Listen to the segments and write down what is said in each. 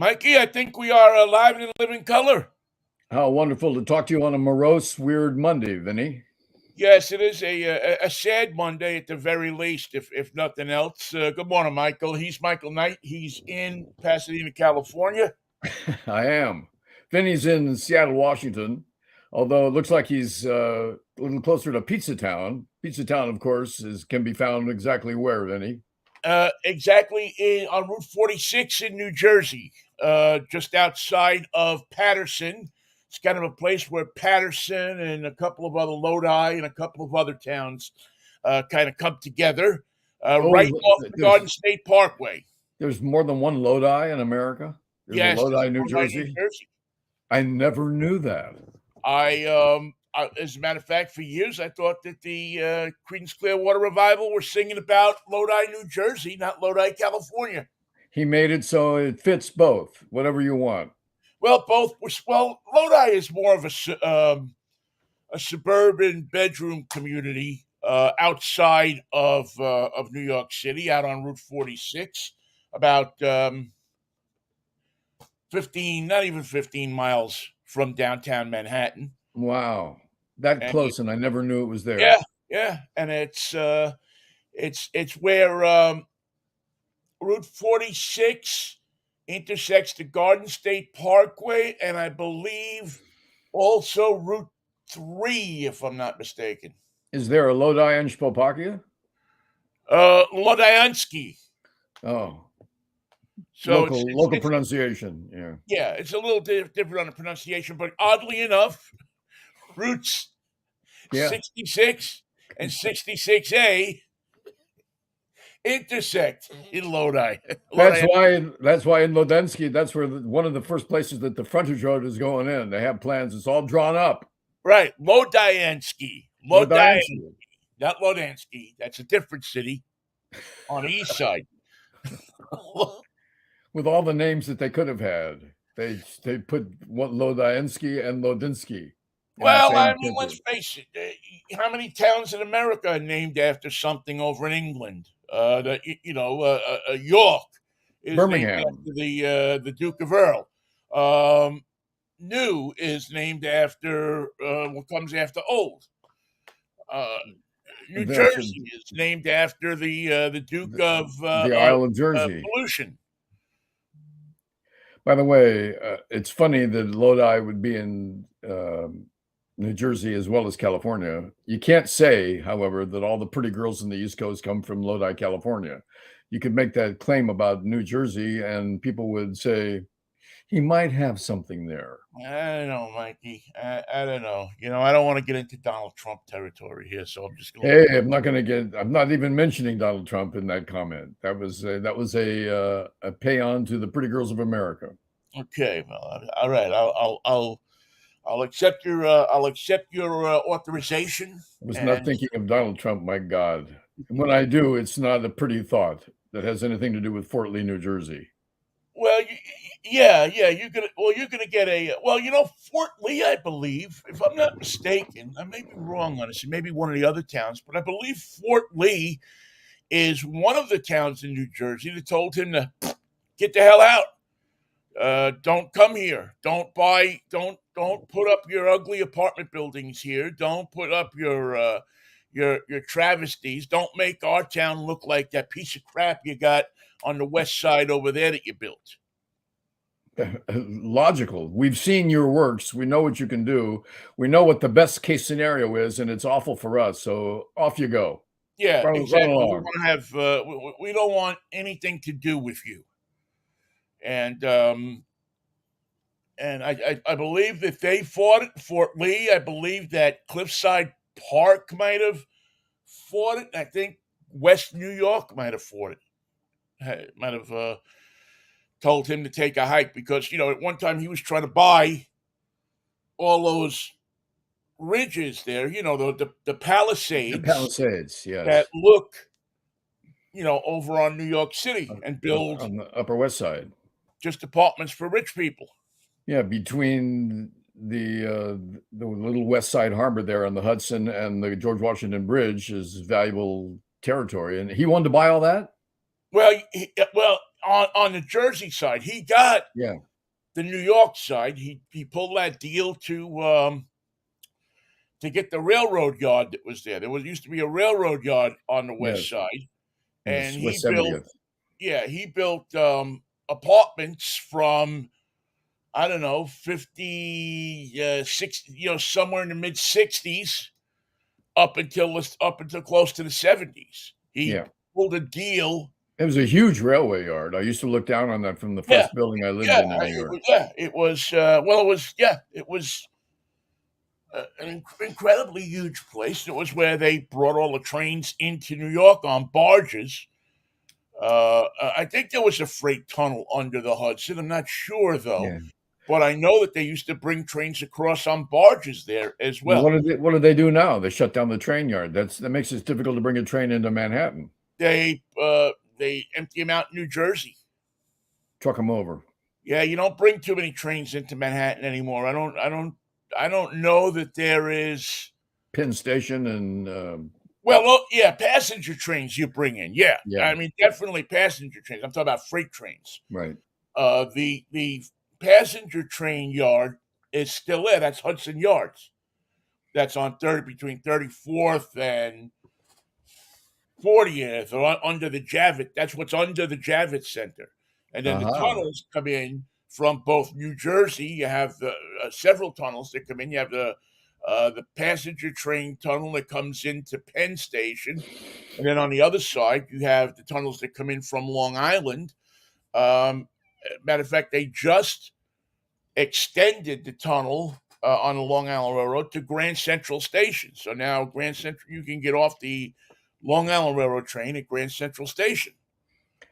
Mikey, I think we are live and in living color. How wonderful to talk to you on a morose, weird Monday, Vinnie. Yes, it is a sad Monday at the very least, if nothing else. Good morning, Michael. He's Michael Knight. He's in Pasadena, California. I am. Vinnie's in Seattle, Washington, although it looks like he's a little closer to Pizza Town. Pizza Town, of course, can be found exactly where, Vinnie? Exactly on Route 46 in New Jersey, just outside of Patterson. It's kind of a place where Patterson and a couple of other Lodi and a couple of other towns kind of come together, right off the Garden State Parkway. There's more than one Lodi in America? There's Yes, a Lodi, New Jersey. I never knew that. As a matter of fact, for years I thought that the Creedence Clearwater Revival were singing about Lodi, New Jersey, not Lodi, California. He made it so it fits both, whatever you want. Well, Lodi is more of a suburban bedroom community outside of New York City, out on Route 46, about 15, not even 15 miles from downtown Manhattan. Wow, that close, and I never knew it was there. Yeah, and it's where Route 46 intersects the Garden State Parkway, and I believe also Route 3, if I'm not mistaken. Is there a Lodi in Spopakia? Lodiansky. Oh. So local pronunciation, yeah. Yeah, it's a little different on the pronunciation, but oddly enough, routes 66 and 66A intersect in Lodi. That's why in Lodensky, that's where one of the first places that the frontage road is going in. They have plans. It's all drawn up. Right. Lodiansky. Not Lodansky. That's a different city on the east side. With all the names that they could have had, they put Lodiansky and Lodinsky. Well, I mean, let's face it. How many towns in America are named after something over in England? York is Birmingham. named after the Duke of Earl. New is named after what comes after old. New Jersey is named after the Duke of the Isle of Jersey. Pollution. By the way, it's funny that Lodi would be in New Jersey as well as California. You can't say, however, that all the pretty girls in the East Coast come from Lodi, California. You could make that claim about New Jersey, and people would say, he might have something there. I don't know, Mikey. I don't know. I don't want to get into Donald Trump territory here, so I'm just going to. I'm not even mentioning Donald Trump in that comment. That was a pay-on to the pretty girls of America. Okay, well, all right. I'll accept your authorization. I was not thinking of Donald Trump. My God, when I do, it's not a pretty thought that has anything to do with Fort Lee, New Jersey. Well, yeah. You're gonna get Fort Lee, I believe, if I'm not mistaken. I may be wrong on this. It may be one of the other towns, but I believe Fort Lee is one of the towns in New Jersey that told him to get the hell out. Don't come here. Don't put up your ugly apartment buildings here. Don't put up your travesties. Don't make our town look like that piece of crap you got on the west side over there that you built. Logical. We've seen your works. We know what you can do. We know what the best case scenario is, and it's awful for us. So off you go. Yeah, exactly. We don't want anything to do with you. And I believe that they fought it, Fort Lee. I believe that Cliffside Park might have fought it. I think West New York might have fought it. Might have told him to take a hike because, at one time he was trying to buy all those ridges there, the Palisades. The Palisades, yes. That look, over on New York City and build on the Upper West Side. Just apartments for rich people. Yeah, between the little West Side Harbor there on the Hudson and the George Washington Bridge is valuable territory. And he wanted to buy all that? Well, on the Jersey side. He got Yeah. the New York side. He pulled that deal to get the railroad yard that was there. There used to be a railroad yard on the west Yes. side, In and the West 70th. he built apartments from, I don't know, 50, 60, somewhere in the mid 60s up until close to the 70s. He Yeah. pulled a deal. It was a huge railway yard. I used to look down on that from the Yeah, first building I lived yeah, in New York. it was. It was an incredibly huge place. It was where they brought all the trains into New York on barges. I think there was a freight tunnel under the Hudson. I'm not sure though, Yeah. but I know that they used to bring trains across on barges there as Well, well. what do they do now? They shut down the train yard. That makes it difficult to bring a train into Manhattan. They empty them out in New Jersey. Truck them over. Yeah, you don't bring too many trains into Manhattan anymore. I don't know that there is. Penn Station and Well, oh, yeah, passenger trains you bring in. Yeah, yeah, I mean definitely passenger trains. I'm talking about freight trains. right. The passenger train yard is still there. That's Hudson Yards. That's on between 34th and 40th, or under the Javits. That's what's under the Javits Center, and then the Aha. tunnels come in from both New Jersey. You have the several tunnels that come in. You have the passenger train tunnel that comes into Penn Station, and then on the other side you have the tunnels that come in from Long Island. Matter of fact, they just extended the tunnel on the Long Island Railroad to Grand Central Station. So now Grand Central, you can get off the Long Island Railroad train at Grand Central Station.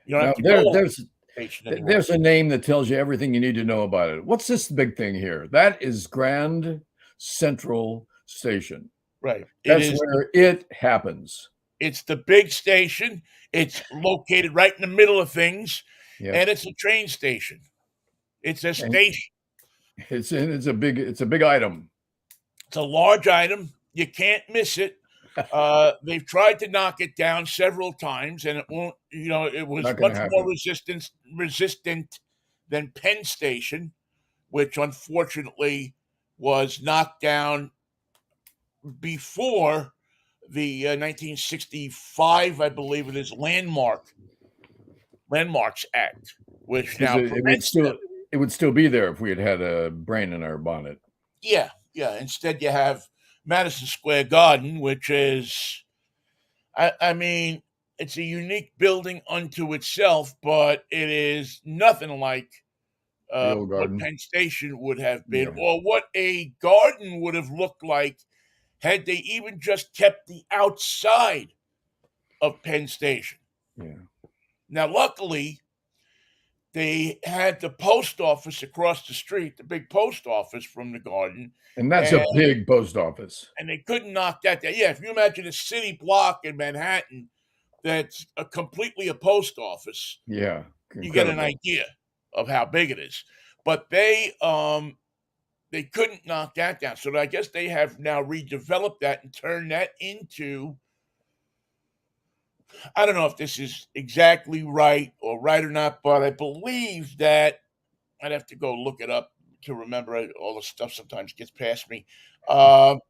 You don't Now have to go to the station anymore. there's a name that tells you everything you need to know about it. What's this big thing here? That is Grand Central Station. Right. That's where it happens. It's the big station. It's located right in the middle of things, Yeah. and it's a train station. It's a station. It's a big item. It's a large item. You can't miss it. They've tried to knock it down several times, and it won't. It was much more resistant than Penn Station, which unfortunately was knocked down before the 1965, I believe it is, Landmarks Act, which now prevents it would still be there if we had a brain in our bonnet. Yeah. Instead, you have Madison Square Garden, which is, I mean, it's a unique building unto itself, but it is nothing like The old what garden. Penn Station would have been, Yeah. or what a garden would have looked like had they even just kept the outside of Penn Station. Yeah. Now, luckily, they had the post office across the street, the big post office from the garden. And that's a big post office. And they couldn't knock that down. Yeah, if you imagine a city block in Manhattan that's completely a post office, yeah, you get an idea of how big it is. But they couldn't knock that down. So I guess they have now redeveloped that and turned that into, I don't know if this is exactly right or not, but I believe that I'd have to go look it up to remember it. All the stuff sometimes gets past me. But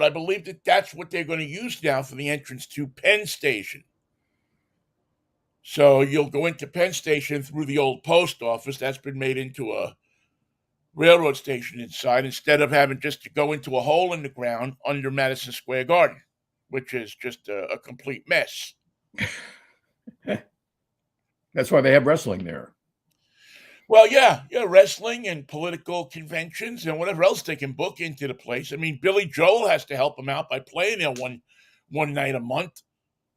I believe that that's what they're going to use now for the entrance to Penn Station. So you'll go into Penn Station through the old post office. That's been made into a railroad station inside, instead of having just to go into a hole in the ground under Madison Square Garden, which is just a complete mess. That's why they have wrestling there. Well, yeah, wrestling and political conventions and whatever else they can book into the place. I mean, Billy Joel has to help them out by playing there one night a month.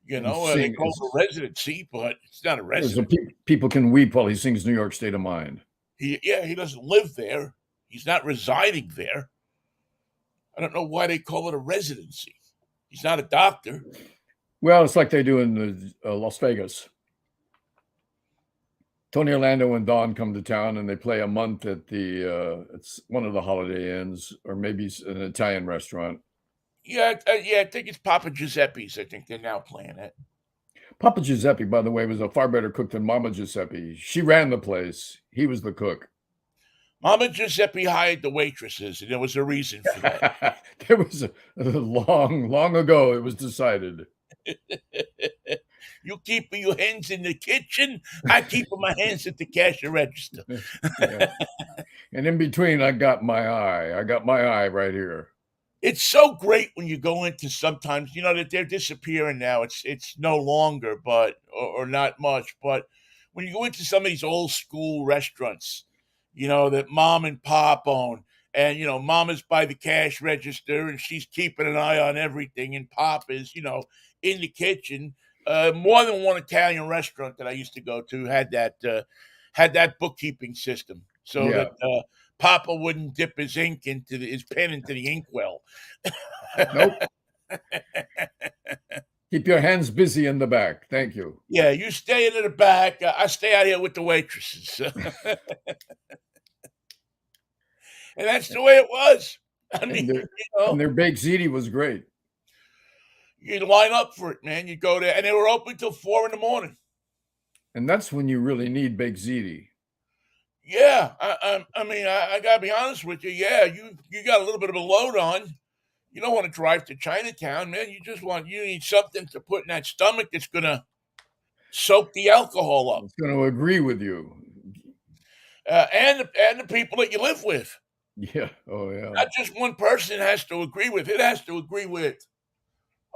They call it a residency, but it's not a residency. So people can weep while he sings New York State of Mind. He doesn't live there. He's not residing there. I don't know why they call it a residency. He's not a doctor. Well, it's like they do in Las Vegas. Tony Orlando and Don come to town and they play a month at it's one of the Holiday Inns, or maybe an Italian restaurant. Yeah, I think it's Papa Giuseppe's. I think they're now playing it. Papa Giuseppe, by the way, was a far better cook than Mama Giuseppe. She ran the place. He was the cook. Mama Giuseppe hired the waitresses, and there was a reason for that. There was a long, long ago it was decided. You keep your hands in the kitchen. I keep my hands at the cash register. Yeah. And in between, I got my eye. I got my eye right here. It's so great when you go into sometimes, that they're disappearing now. It's no longer, but or not much. But when you go into some of these old school restaurants, that mom and pop own, and mom is by the cash register and she's keeping an eye on everything, and pop is, in the kitchen. More than one Italian restaurant that I used to go to had that bookkeeping system, so Yeah. that Papa wouldn't dip his ink his pen into the inkwell. Nope. Keep your hands busy in the back. Thank you. Yeah, you stay into the back. I stay out here with the waitresses, and that's the way it was. I mean, And their baked ziti was great. you'd line up for it, man. You'd go there, and they were open till 4 in the morning. And that's when you really need baked ziti. Yeah, I mean, I gotta be honest with you. Yeah, you got a little bit of a load on. You don't want to drive to Chinatown, man. You need something to put in that stomach that's gonna soak the alcohol I up, was going to agree with you. and the people that you live with. Yeah. Oh, yeah. Not just one person has to agree with. It has to agree with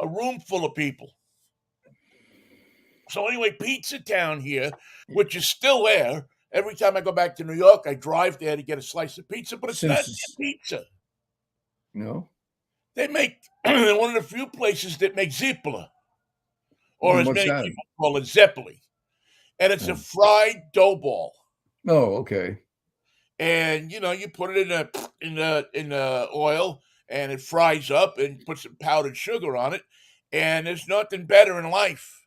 a room full of people. So anyway, Pizza Town here, which is still there. Every time I go back to New York, I drive there to get a slice of pizza, but it's not Since pizza. no, They make they're one of the few places that make zippola, or as what's many that? people call it, zeppoli, and it's a Oh, fried dough ball. oh, okay. And you put it in the oil, and it fries up, and put some powdered sugar on it, and there's nothing better in life.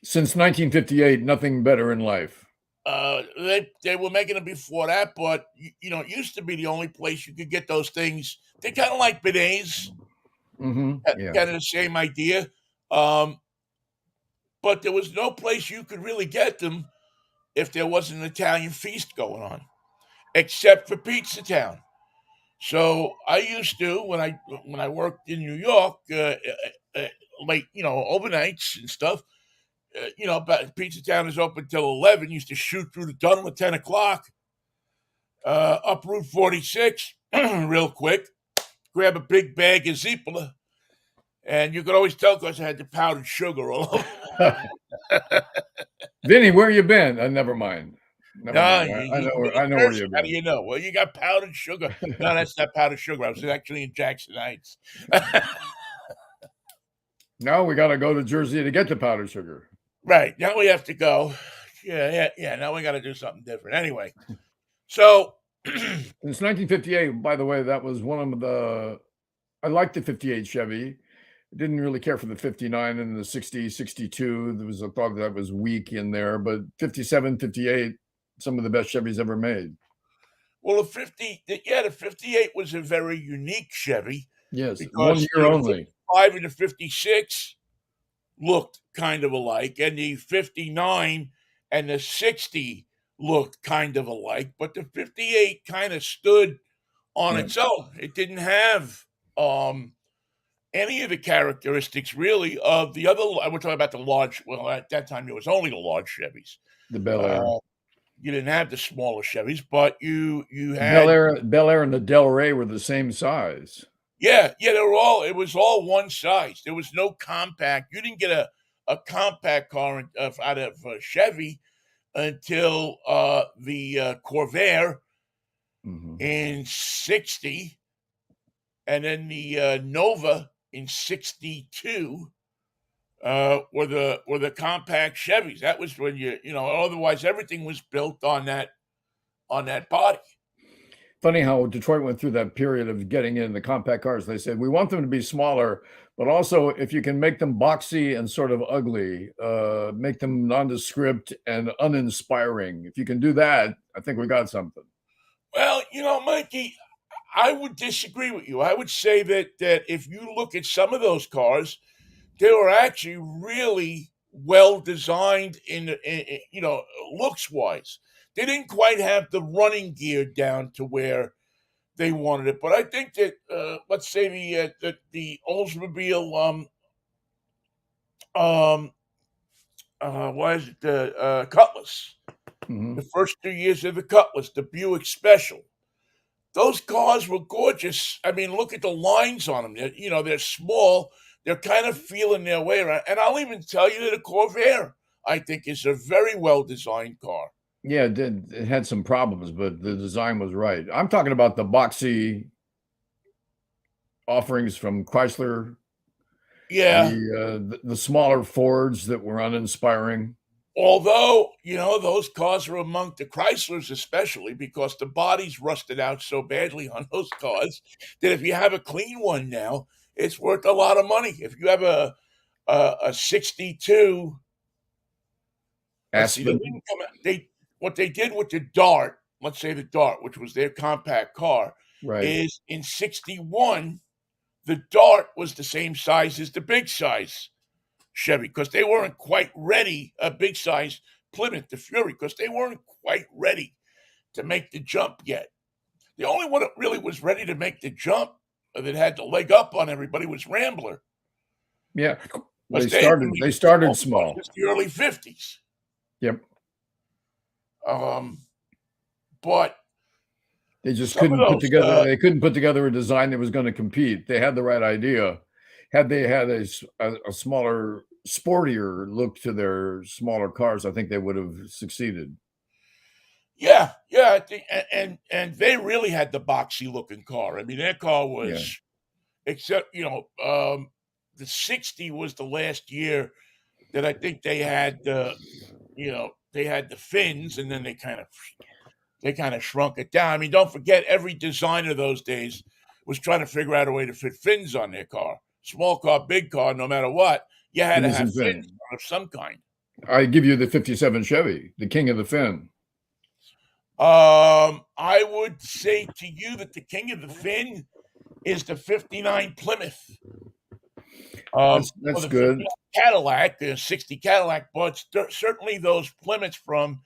Since 1958, nothing better in life. They were making it before that, but it used to be the only place you could get those things. They're kind of like bidets, Yeah. kind of the same idea. Um, but there was no place you could really get them if there wasn't an Italian feast going on, except for Pizza Town. So I used to, when I worked in New York, late, overnights and stuff. But Pizza Town is open till 11. Used to shoot through the tunnel at 10 o'clock, up Route 46, real quick. Grab a big bag of Zippola, and you could always tell because I had the powdered sugar all over. Vinnie, where you been? Never mind. Never No, mind. I know where you've how do been. you know? Well, you got powdered sugar. No, that's not powdered sugar. I was actually in Jackson Heights. Now we got to go to Jersey to get the powdered sugar. Right. Now we have to go. Yeah. Now we got to do something different. Anyway, so Since 1958, by the way, that was one of the. I liked the 58 Chevy. Didn't really care for the 59 and the 60, 62. There was a thought that was weak in there, but 57, 58, some of the best Chevys ever made. well, the 58 was a very unique Chevy Yes, because 1 year the only. 55 and the 56 looked kind of alike, and the 59 and the 60 looked kind of alike, but the 58 kind of stood on Yeah. its own. It didn't have any of the characteristics really of the other. We're talking about the large. Well, at that time, it was only the large Chevys. The Bel Air. You didn't have the smaller Chevys, but you had Bel Air and the Del Rey were the same size. Yeah, they were all. It was all one size. There was no compact. You didn't get a compact car out of Chevy until the Corvair Mhm. in '60, and then the Nova in '62 were the compact Chevys. That was when Otherwise, everything was built on that body. Funny how Detroit went through that period of getting in the compact cars. They said, we want them to be smaller, but also if you can make them boxy and sort of ugly, make them nondescript and uninspiring. If you can do that, I think we got something. Well, Mikey, I would disagree with you. I would say that if you look at some of those cars, they were actually really well designed in looks wise. They didn't quite have the running gear down to where they wanted it, but I think that let's say the Oldsmobile um why is it the Cutlass, Hmm. the first 2 years of the Cutlass, the Buick Special. Those cars were gorgeous. I mean, look at the lines on them. They're small. They're kind of feeling their way around. And I'll even tell you that a Corvair, I think, is a very well designed car. Yeah, it did. It had some problems, but the design was right. I'm talking about the boxy offerings from Chrysler, Yeah. the smaller Fords that were uninspiring. Although, those cars are among the Chryslers, especially because the bodies rusted out so badly on those cars that if you have a clean one now, it's worth a lot of money. If you have a 62, let's see, they Aspen, didn't come out. What they did with the Dart, let's say the Dart, which was their compact car, right? is in 61, the Dart was the same size as the big size Chevy because they weren't quite ready, a big size Plymouth, the Fury, because they weren't quite ready to make the jump yet. The only one that really was ready to make the jump that had the leg up on everybody was Rambler Yeah, because they they had been started. They making started small cars small. since the early 50s. Yep. Um, but They just some of couldn't put those, together. They couldn't put together a design that was going to compete. They had the right idea. Had they had a smaller, sportier look to their smaller cars, I think they would have succeeded. yeah, yeah, I think, and they really had the boxy looking car. I mean, their car Yeah. was, except the 60 was the last year that I think they had they had the fins, and then they kind of shrunk it down. I mean, don't forget, every designer those days was trying to figure out a way to fit fins on their car. Small car, big car, no matter what, you had to Fins have and fins fin. of some kind. I give you the '57 Chevy, the king of the fin. I would say to you that the king of the fin is the '59 Plymouth, or That's the good. '59 Cadillac, the '60 Cadillac, but certainly those Plymouths from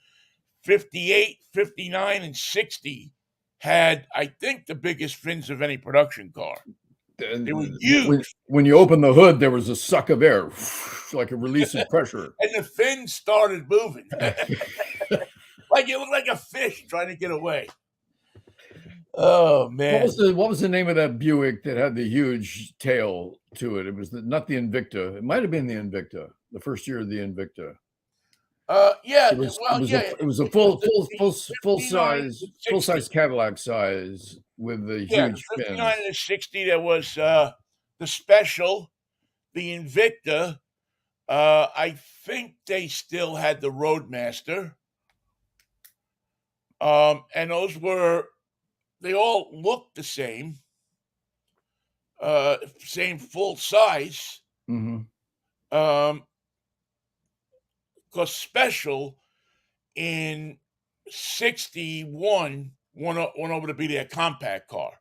'58, '59, and '60 had, I think, the biggest fins of any production car. They were When huge, when you open the hood, there was a suck of air, like a release of pressure. and the fins started moving like it looked like a fish trying to get away. Oh man. What was the name of that Buick that had the huge tail to it? It was not the Invicta. It might have been the Invicta, the first year of the Invicta. Yeah. It Well, was yeah. it was a The 59, the full 60. size Cadillac size with the Yeah, the huge 59 fins. and the 60. There was the Special, the Invicta. I think they still had the Roadmaster. And they all looked the same, same full size. Hmm. Um, because Special in 61 went over to be their compact car.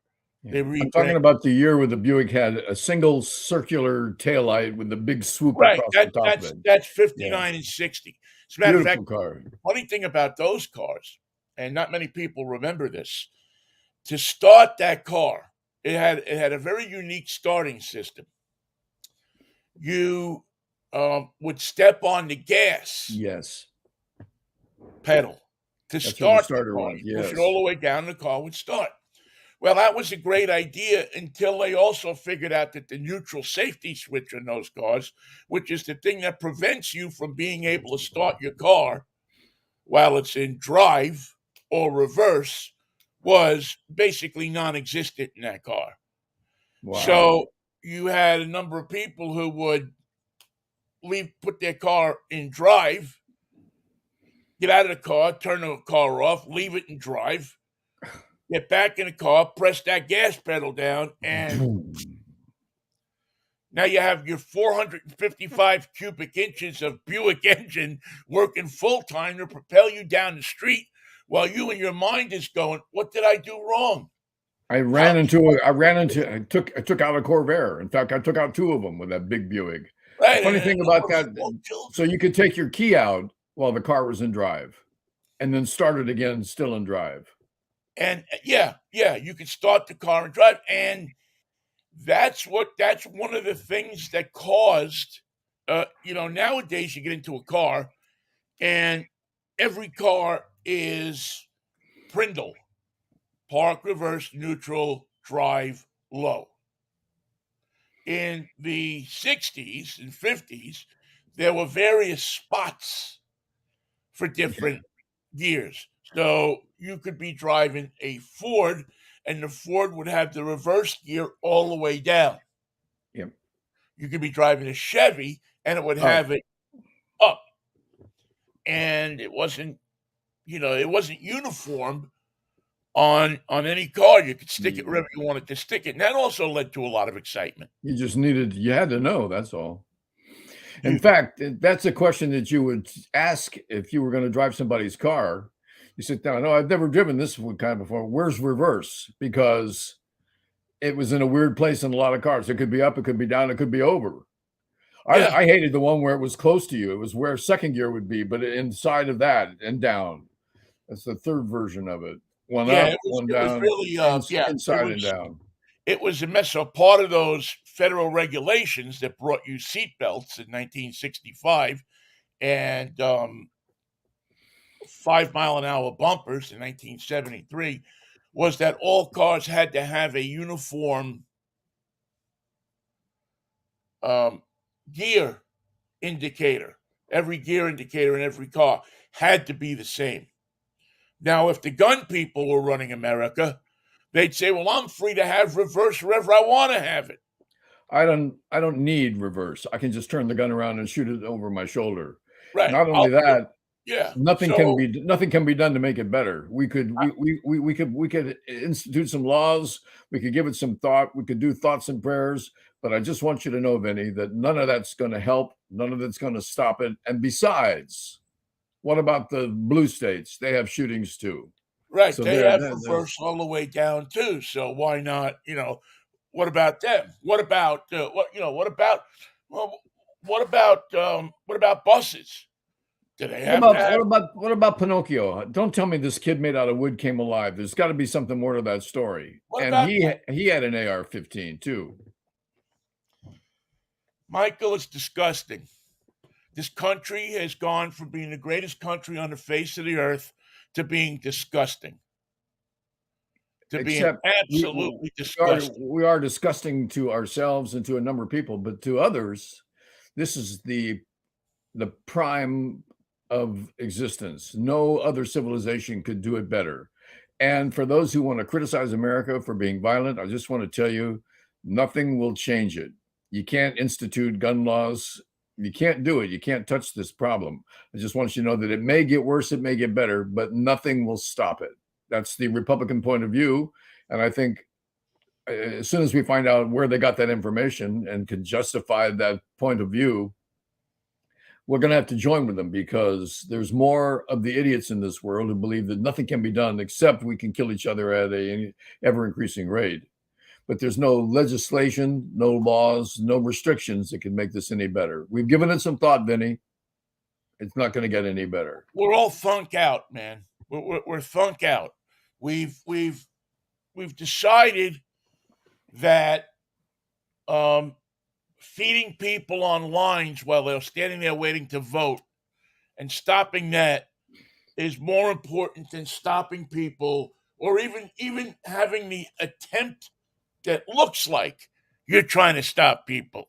Yeah. They I'm talking rebranded. about the year where the Buick had a single circular taillight with a big swoop Right. across the That top of that's it. that's Yeah. 59 and 60. As a matter of fact, Beautiful car. funny thing about those cars, and not many people remember this, to start that car, it had a very unique starting system. You would step on the gas Yes. pedal to That's where the start the starter car. went. You push it all Yes. the way down, the car would start. Well, that was a great idea until they also figured out that the neutral safety switch in those cars, which is the thing that prevents you from being able to start your car while it's in drive or reverse, was basically non existent in that car. Wow. So you had a number of people who would put their car in drive, get out of the car, turn the car off, leave it in drive, get back in the car, press that gas pedal down, and Boom. now you have your 455 cubic inches of Buick engine working full time to propel you down the street while you and your mind is going, "What did I do wrong? How?" I took out a Corvair. In fact, I took out two of them with that big Buick. right. The funny And thing a lot about of that, small so children. you could take your key out while the car was in drive and then start it again still in drive. And yeah, you can start the car and drive. And that's one of the things that caused, nowadays you get into a car and every car is Prindle, park, reverse, neutral, drive, low. In the 60s and 50s, there were various spots for Yeah. different gears. So you could be driving a Ford, and the Ford would have the reverse gear all the way down. Yep. You could be driving a Chevy, and it would Oh, have it up. And it wasn't uniform on any car. You could stick it you wherever you wanted to stick it. And that also led to a lot of excitement. you had to know, that's all. In You fact, that's a question that you would ask if you were going to drive somebody's car. You sit down, no, I've never driven this kind before. Where's reverse? Because it was in a weird place in a lot of cars. It could be up, it could be down, it could be over. Yeah, I hated the one where it was close to you. It was where second gear would be, but inside of that and down. That's the third version of it. One yeah, up, it was one it was down, really, yeah, it inside and was down. it was a mess. So part of those federal regulations that brought you seat belts in 1965 and 5-mile-an-hour bumpers in 1973 was that all cars had to have a uniform um, gear indicator. Every gear indicator in every car had to be the same. Now, if the gun people were running America, they'd say, "Well, I'm free to have reverse wherever I want to have it." I don't need reverse. I can just turn the gun around and shoot it over my shoulder. Right. Not only that, Yeah. So nothing can be done to make it better. We could institute some laws, we could give it some thought, we could do thoughts and prayers, but I just want you to know, Vinny, that none of that's going to help, none of that's going to stop it. And besides, what about the blue states? They have shootings too. right, So they there have there's reverse all the way down too. So why not? What about them? What about What about well, what about buses? Do they have to have? what about Pinocchio? Don't tell me this kid made out of wood came alive. There's got to be something more to that story. What And about that? he had an AR-15 too. Michael? It's disgusting. This country has gone from being the greatest country on the face of the earth to being disgusting, to being Except absolutely disgusting. we are disgusting to ourselves and to a number of people, but to others, this is the prime of existence. No other civilization could do it better. And for those who want to criticize America for being violent, I just want to tell you, nothing will change it. You can't institute gun laws. You can't do it. You can't touch this problem. I just want you to know that it may get worse, it may get better, but nothing will stop it. That's the Republican point of view. And I think as soon as we find out where they got that information and can justify that point of view, we're going to have to join with them because there's more of the idiots in this world who believe that nothing can be done except we can kill each other at a ever increasing rate. But there's no legislation, no laws, no restrictions that can make this any better. We've given it some thought, Vinny. It's not going to get any better. We're all thunk out, man. We're thunk out. We've decided that feeding people on lines while they're standing there waiting to vote and stopping that is more important than stopping people or even having the attempt that looks like you're trying to stop people.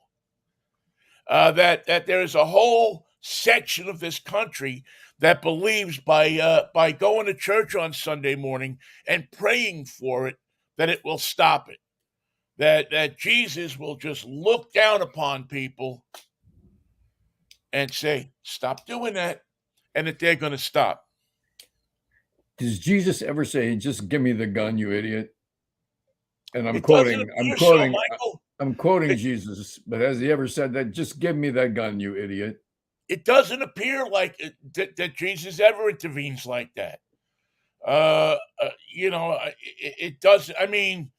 That there is a whole section of this country that believes by going to church on Sunday morning and praying for it that it will stop it. That Jesus will just look down upon people and say, "Stop doing that," and that they're going to stop. Does Jesus ever say, "Just give me the gun, you idiot"? And It doesn't appear so, Michael. I'm quoting It, Jesus, but has he ever said that? Just give me that gun, you idiot. it doesn't appear like that Jesus ever intervenes like that. It does. I mean,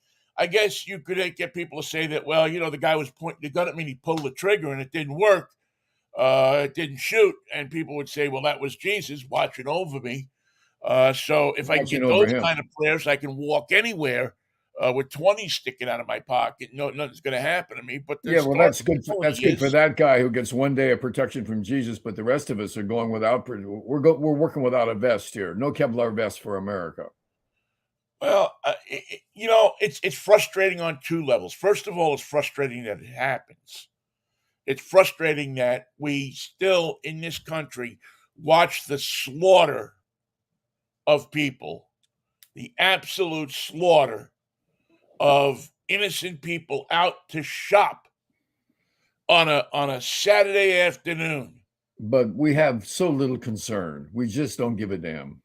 I guess you could get people to say that, well, the guy was pointing the gun at me and he pulled the trigger and it didn't work. It didn't shoot. And people would say, well, that was Jesus watching over me. So if I can Watching get over those him. kind of prayers, I can walk anywhere with 20 sticking out of my pocket. No, nothing's going to happen to me. But the Yeah, well, start that's of the good. That's journey good for is, that guy who gets one day of protection from Jesus, but the rest of us are going without. We're working without a vest here. No Kevlar vest for America. well, it's frustrating on two levels. First of all, it's frustrating that it happens. It's frustrating that we still in this country watch the slaughter of people, the absolute slaughter of innocent people out to shop on a Saturday afternoon. But we have so little concern. We just don't give a damn.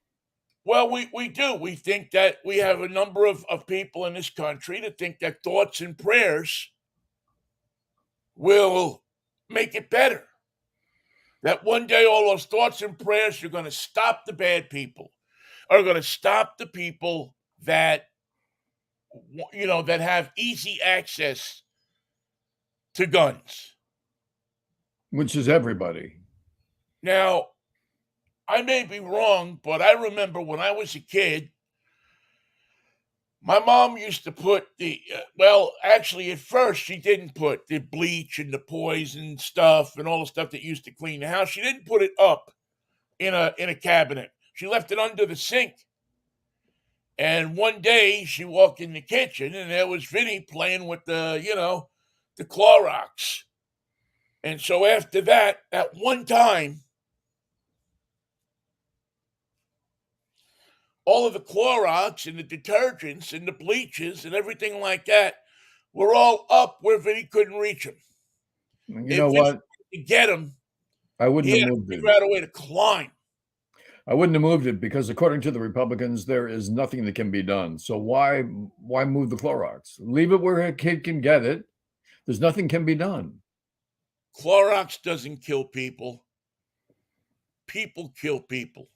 Well, we do. We think that we have a number of people in this country that think that thoughts and prayers will make it better. That one day all those thoughts and prayers are going to stop the bad people, are going to stop the people that that have easy access to guns. Which is everybody. Now, I may be wrong, but I remember when I was a kid, my mom used to put well, actually, at first, she didn't put the bleach and the poison stuff and all the stuff that used to clean the house. She didn't put it up in a cabinet. She left it under the sink. And one day she walked in the kitchen and there was Vinnie playing with the Clorox. And so after that, at one time, all of the Clorox and the detergents and the bleaches and everything like that were all up where Vinny couldn't reach them. You If know Vinny what? wanted to get them, I wouldn't he have had to moved it. figure out a way to climb. I wouldn't have moved it because according to the Republicans, there is nothing that can be done. So why move the Clorox? Leave it where a kid can get it. There's nothing can be done. Clorox doesn't kill people. People kill people.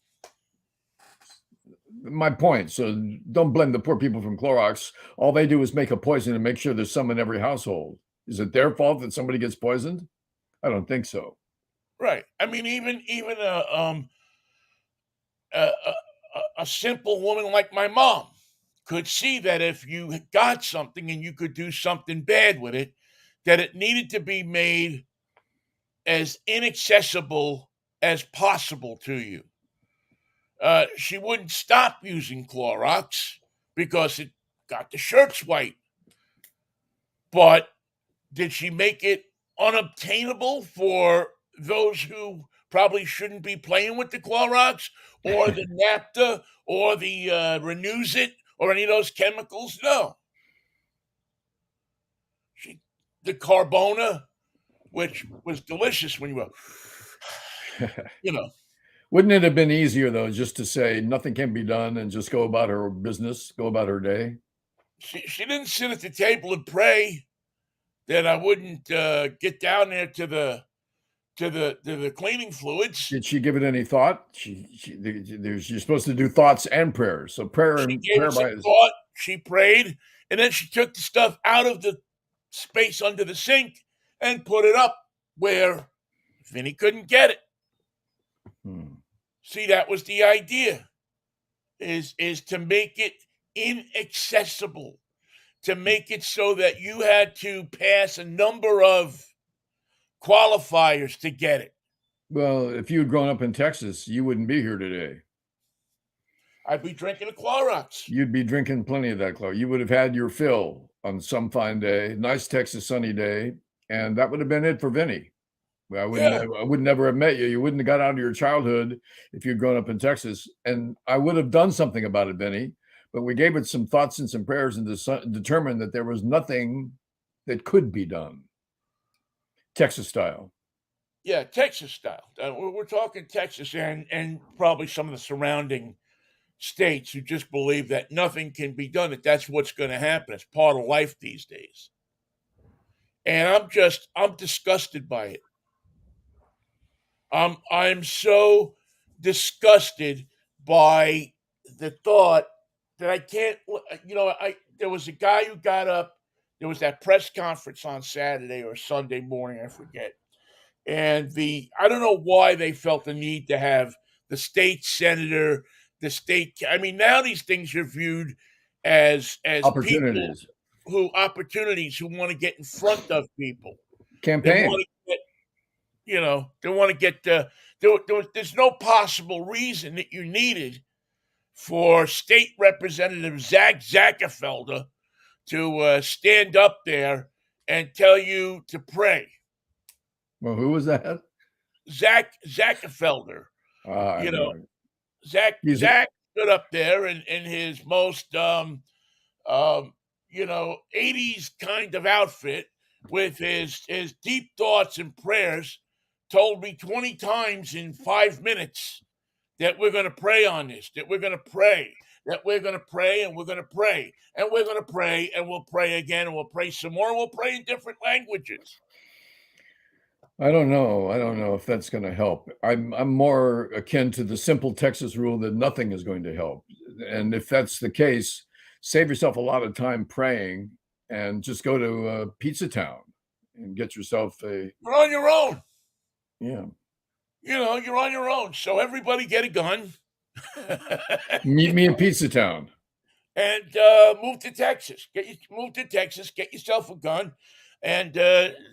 My point. So don't blame the poor people from Clorox. All they do is make a poison and make sure there's some in every household. Is it their fault that somebody gets poisoned? I don't think so. Right. I mean, even a simple woman like my mom could see that if you got something and you could do something bad with it, that it needed to be made as inaccessible as possible to you. She wouldn't stop using Clorox because it got the shirts white. But did she make it unobtainable for those who probably shouldn't be playing with the Clorox or the naphtha or the Renews-It or any of those chemicals? No. She, the Carbona, which was delicious when you were, you know, Wouldn't it have been easier though, just to say nothing can be done and just go about her business, go about her day? she didn't sit at the table and pray that I wouldn't get down there to the cleaning fluids. Did she give it any thought? You're supposed to do thoughts and prayers. So prayer She and gave prayer it some by thought. She prayed, and then she took the stuff out of the space under the sink and put it up where Vinny couldn't get it. See, that was the idea: is to make it inaccessible, to make it so that you had to pass a number of qualifiers to get it. Well, if you had grown up in Texas, you wouldn't be here today. I'd be drinking a Clorox. You'd be drinking plenty of that, Chloe. You would have had your fill on some fine day, nice Texas sunny day, and that would have been it for Vinny. Yeah, I would never have met you. You wouldn't have got out of your childhood if you'd grown up in Texas. And I would have done something about it, Vinny. But we gave it some thoughts and some prayers and determined that there was nothing that could be done. Texas style. yeah, Texas style. We're talking Texas and probably some of the surrounding states who just believe that nothing can be done, that that's what's going to happen. It's part of life these days. And I'm disgusted by it. I'm so disgusted by the thought that I can't, there was a guy who got up. There was that press conference on Saturday or Sunday morning, I forget. And I don't know why they felt the need to have the state senator, the state. I mean, now these things are viewed as people Opportunities. who opportunities who want to get in front of people. They Campaign. want to get, they want to get. There's no possible reason that you needed for State Representative Zach Zackerfelder to stand up there and tell you to pray. Well, who was that? Zach Zackerfelder, I you don't know, know. He's a, Zach stood up there in his most um, 80s kind of outfit with his deep thoughts and prayers, told me 20 times in 5 minutes that we're going to pray on this, that we're going to pray, that we're going to pray, and we're going to pray, and we're going to pray, and we'll pray again, and we'll pray some more, and we'll pray in different languages. I don't know. I don't know if that's going to help. I'm more akin to the simple Texas rule that nothing is going to help. And if that's the case, save yourself a lot of time praying and just go to Pizza Town and get yourself a. You're on your own. Yeah. You're on your own. So everybody get a gun. Meet me in Pizza Town. And move to Texas. Move to Texas. Get yourself a gun, and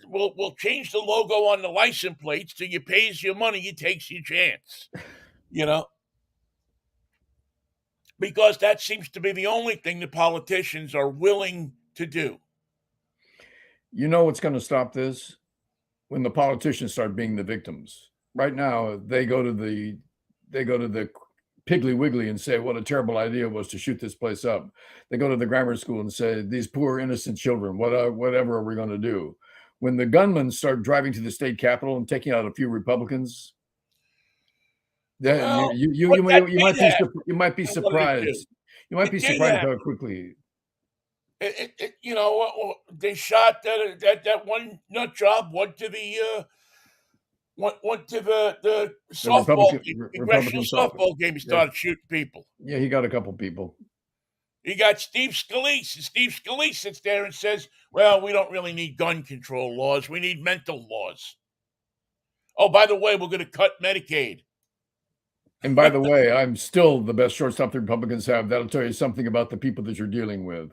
we'll change the logo on the license plates till you pays your money, you takes your chance. Because that seems to be the only thing the politicians are willing to do. You know what's going to stop this? When the politicians start being the victims. Right now, they go to the Piggly Wiggly and say what a terrible idea it was to shoot this place up. They go to the grammar school and say these poor innocent children. Whatever are we going to do? When the gunmen start driving to the state capitol and taking out a few Republicans, then Well, you might be what did it do? surprised. You might be It did surprised happen. how quickly. They shot that one nut job. Went to the softball game, congressional Republican softball game. He Yeah, started shooting people. yeah, he got a couple people. You got Steve Scalise, and Steve Scalise sits there and says, well, we don't really need gun control laws. We need mental laws. Oh, by the way, we're going to cut Medicaid. And by the way, I'm still the best shortstop the Republicans have. That'll tell you something about the people that you're dealing with.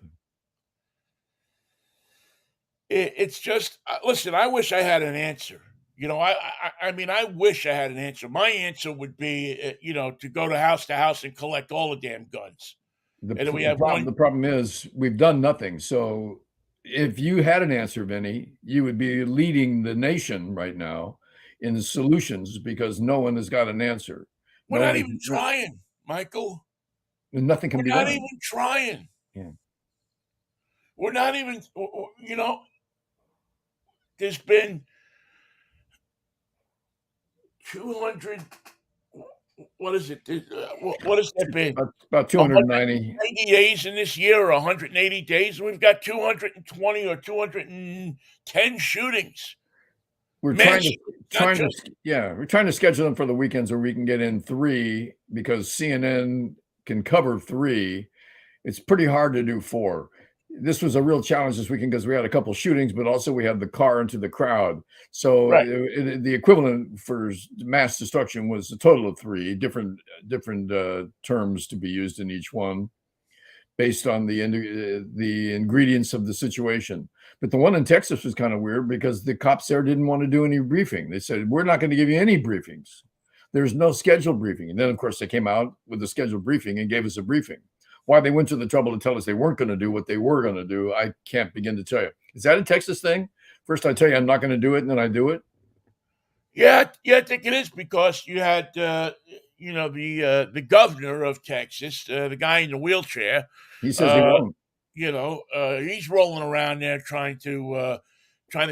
It's just, listen, I wish I had an answer. I mean, I wish I had an answer. My answer would be, to go to house and collect all the damn guns. And then we have The problem is we've done nothing. So if you had an answer, Vinnie, you would be leading the nation right now in solutions because no one has got an answer. We're not even trying, Michael. Nothing can be done. We're not even trying. Yeah. We're not even, there's been 200, what is it? What has that been? About 290 days in this year, or 180 days, and we've got 220 or 210 shootings. We're trying to schedule them for the weekends where we can get in 3 because CNN can cover 3. It's pretty hard to do 4. This was a real challenge this weekend because we had a couple shootings, but also we had the car into the crowd. So the equivalent for mass destruction was a total of 3 different terms to be used in each one based on the ingredients of the situation. But the one in Texas was kind of weird because the cops there didn't want to do any briefing. They said, we're not going to give you any briefings. There's no scheduled briefing. And then, of course, they came out with the scheduled briefing and gave us a briefing. Why they went to the trouble to tell us they weren't going to do what they were going to do, I can't begin to tell you. Is that a Texas thing? First I tell you I'm not going to do it, and then I do it? Yeah, I think it is because you had, the governor of Texas, the guy in the wheelchair. He says he won't. He's rolling around there trying to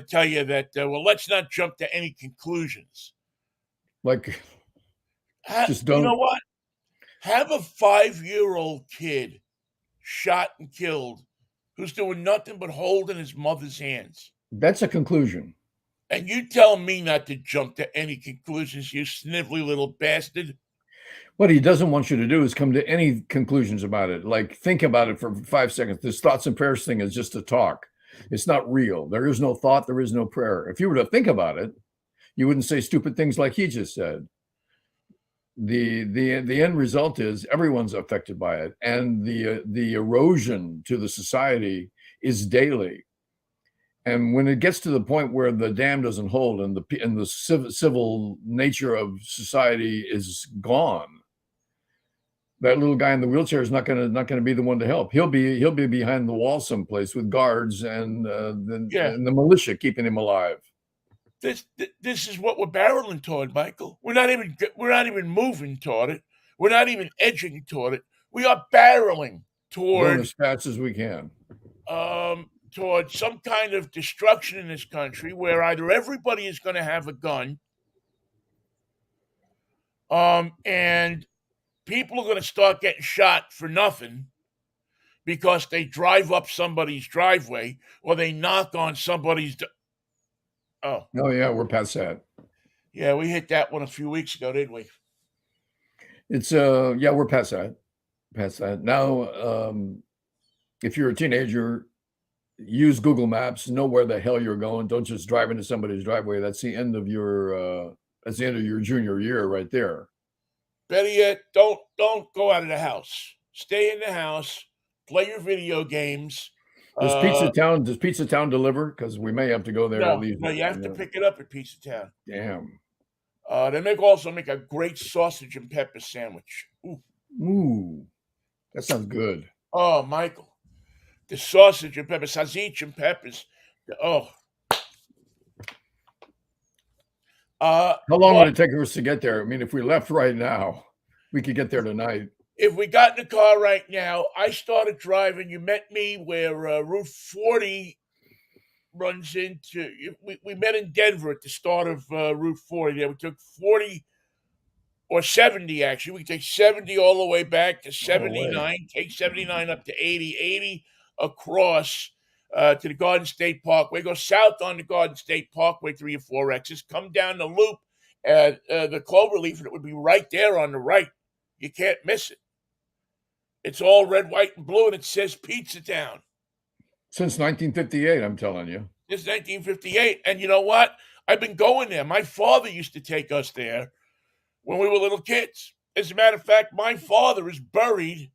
tell you that, let's not jump to any conclusions. Just don't. You know what? Have a 5-year-old kid shot and killed who's doing nothing but holding his mother's hands. That's a conclusion. And you tell me not to jump to any conclusions, you snivelly little bastard. What he doesn't want you to do is come to any conclusions about it. Like, think about it for 5 seconds. This thoughts and prayers thing is just a talk. It's not real. There is no thought. There is no prayer. If you were to think about it, you wouldn't say stupid things like he just said. The end result is everyone's affected by it, and the erosion to the society is daily. And when it gets to the point where the dam doesn't hold and the civil nature of society is gone, that little guy in the wheelchair is not gonna be the one to help. He'll be behind the wall someplace with guards and Yeah. the militia keeping him alive. This is what we're barreling toward, Michael. We're not even moving toward it. We're not even edging toward it. We are barreling Going toward as fast as we can. toward some kind of destruction in this country where either everybody is going to have a gun, and people are going to start getting shot for nothing because they drive up somebody's driveway or they knock on somebody's. Oh, Yeah, we're past that. yeah, we hit that one a few weeks ago, didn't we? It's yeah, we're past that. Past that. Now, if you're a teenager, use Google Maps, know where the hell you're going. Don't just drive into somebody's driveway. That's the end of your junior year right there. Better yet, don't go out of the house. Stay in the house. Play your video games. Does Pizza Town deliver? Because we may have to go there to leave. No, you have to pick it up at Pizza Town. Damn. They also make a great sausage and pepper sandwich. Ooh, that sounds good. Oh, Michael, the sausage and pepper, sausage and peppers. Oh. How long would it take us to get there? I mean, if we left right now, we could get there tonight. If we got in the car right now, I started driving. You met me where Route 40 runs into. We met in Denver at the start of Route 40. Yeah, we took 40 or 70, actually. We take 70 all the way back to 79, take 79 up to 80, 80 across to the Garden State Parkway, go south on the Garden State Parkway, 3 or 4 X's, come down the loop, the Cloverleaf, and it would be right there on the right. You can't miss it. It's all red, white, and blue, and it says Pizza Town. Since 1958, I'm telling you. Since 1958. And you know what? I've been going there. My father used to take us there when we were little kids. As a matter of fact, my father is buried